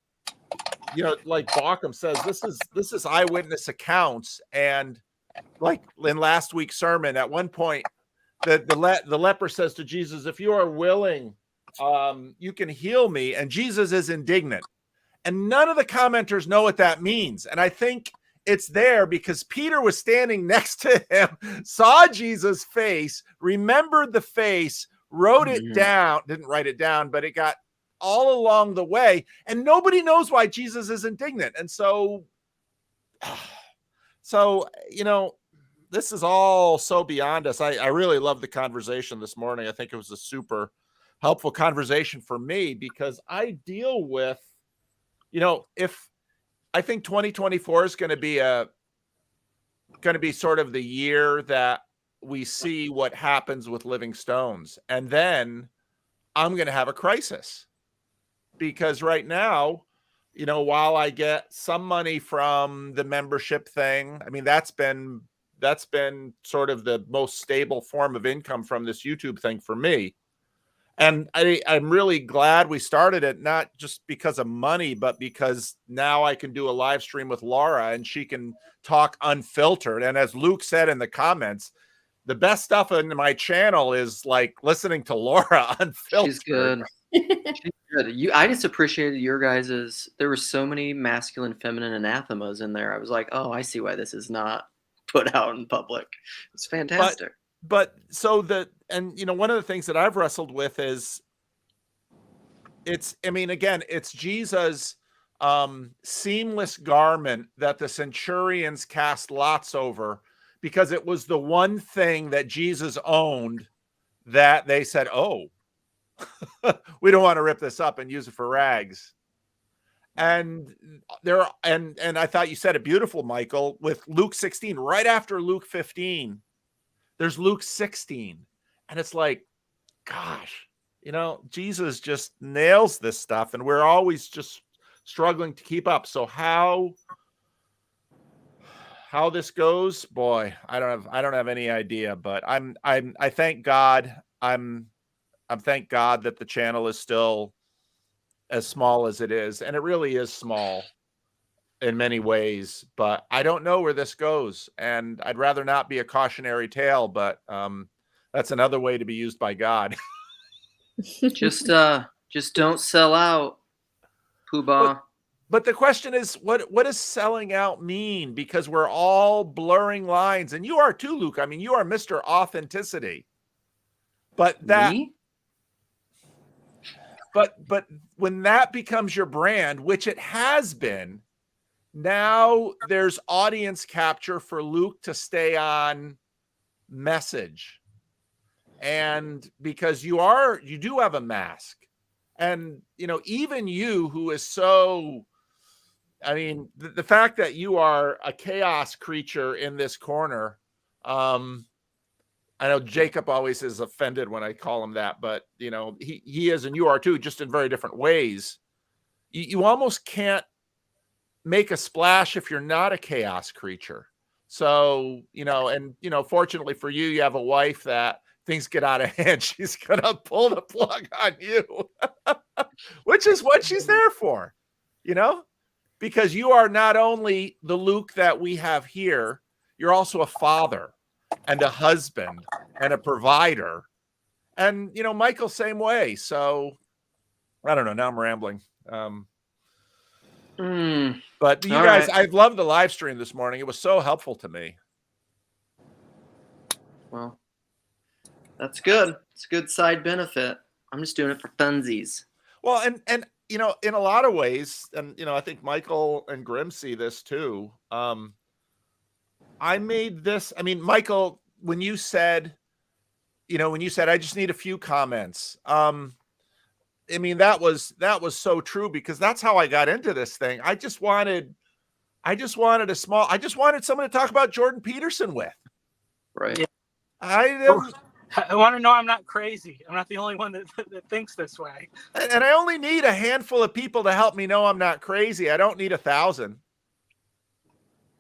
like Bauckham says, this is eyewitness accounts. And like in last week's sermon, at one point, the leper says to Jesus, if you are willing, you can heal me. And Jesus is indignant. And none of the commenters know what that means. And I think it's there because Peter was standing next to him, saw Jesus' face, remembered the face, wrote it down, didn't write it down, but it got all along the way. And nobody knows why Jesus is indignant. And so, this is all so beyond us. I really love the conversation this morning. I think it was a super helpful conversation for me because I deal with, if I think 2024 is going to be sort of the year that we see what happens with living stones. And then I'm going to have a crisis because right now, while I get some money from the membership thing, I mean, that's been sort of the most stable form of income from this YouTube thing for me. And I'm really glad we started it, not just because of money, but because now I can do a live stream with Laura and she can talk unfiltered. And as Luke said in the comments, the best stuff in my channel is like listening to Laura unfiltered. She's good. She's good. I just appreciated your guys's. There were so many masculine, feminine anathemas in there. I was like, oh, I see why this is not put out in public. It's fantastic. But so one of the things that I've wrestled with is it's Jesus' seamless garment that the centurions cast lots over because it was the one thing that Jesus owned that they said, oh, we don't want to rip this up and use it for rags. And I thought you said it beautiful, Michael, with Luke 16, right after Luke 15. There's Luke 16. And it's like, gosh, Jesus just nails this stuff. And we're always just struggling to keep up. So how this goes, boy, I don't have any idea, but I thank God. I'm thank God that the channel is still as small as it is. And it really is small in many ways, but I don't know where this goes. And I'd rather not be a cautionary tale, but that's another way to be used by God. Just don't sell out, Poobah. But the question is, what does selling out mean? Because we're all blurring lines, and you are too, Luke. I mean, you are Mr. Authenticity. But that, Me? but when that becomes your brand, which it has been, now there's audience capture for Luke to stay on message. And because you do have a mask. And, even you who is so, I mean, the fact that you are a chaos creature in this corner, I know Jacob always is offended when I call him that, but, he is, and you are too, just in very different ways. You almost can't make a splash if you're not a chaos creature. So, fortunately for you, you have a wife that things get out of hand, she's going to pull the plug on you, which is what she's there for, because you are not only the Luke that we have here, you're also a father and a husband and a provider. And, Michael, same way. So I don't know. Now I'm rambling. But you guys, right. I've loved the live stream this morning. It was so helpful to me. Well, that's good. It's a good side benefit. I'm just doing it for funsies. Well, and in a lot of ways, and I think Michael and Grim see this too. I made this. I mean, Michael, when you said I just need a few comments. I mean, that was so true because that's how I got into this thing. I just wanted someone to talk about Jordan Peterson with. Right. Yeah. I want to know I'm not crazy. I'm not the only one that thinks this way. And I only need a handful of people to help me know I'm not crazy. I don't need 1,000.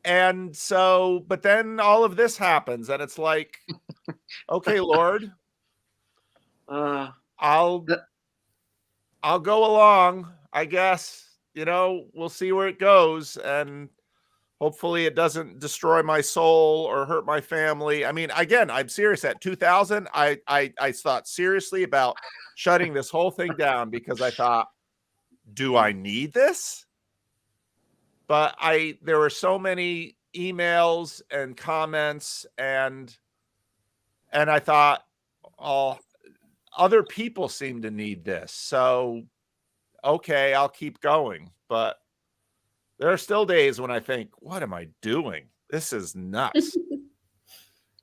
And so, but then all of this happens, and it's like, okay, Lord, I'll go along, I guess. You know, we'll see where it goes, and hopefully it doesn't destroy my soul or hurt my family. I mean, again, I'm serious. At 2,000, I thought seriously about shutting this whole thing down because I thought, do I need this? But there were so many emails and comments, and I thought, oh, other people seem to need this. So, okay, I'll keep going. But there are still days when I think, what am I doing? This is nuts.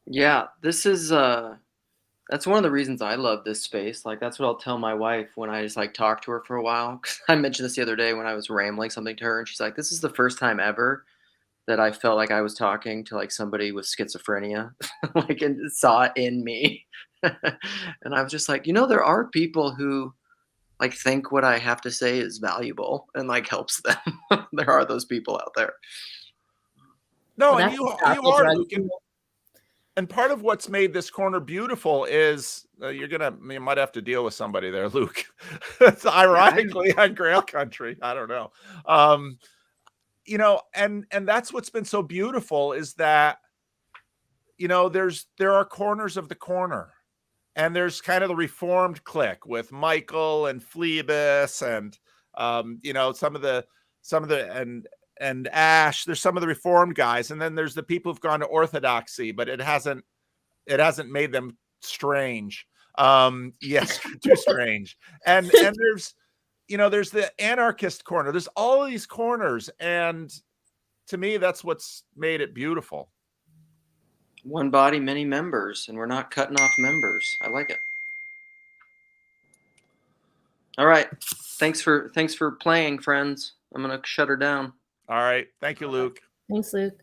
Yeah, this is that's one of the reasons I love this space. Like, that's what I'll tell my wife when I just like talk to her for a while. 'Cause I mentioned this the other day when I was rambling something to her, and she's like, "This is the first time ever that I felt like I was talking to like somebody with schizophrenia, like, and saw it in me." And I was just like, there are people who like think what I have to say is valuable and like helps them. There are those people out there. No, Well, and that's you powerful are, drug. Luke. And part of what's made this corner beautiful is you might have to deal with somebody there, Luke. It's ironically on Grail Country. I don't know. And that's what's been so beautiful is that, there are corners of the corner, and there's kind of the Reformed clique with Michael and Phlebas and, some of the, and Ash. There's some of the Reformed guys. And then there's the people who've gone to Orthodoxy, but it hasn't made them strange. Yes, too strange. And there's the anarchist corner. There's all of these corners. And to me, that's what's made it beautiful. One body, many members, and we're not cutting off members. I like it. All right. Thanks for playing, friends. I'm gonna shut her down. All right. Thank you, Luke. Thanks, Luke.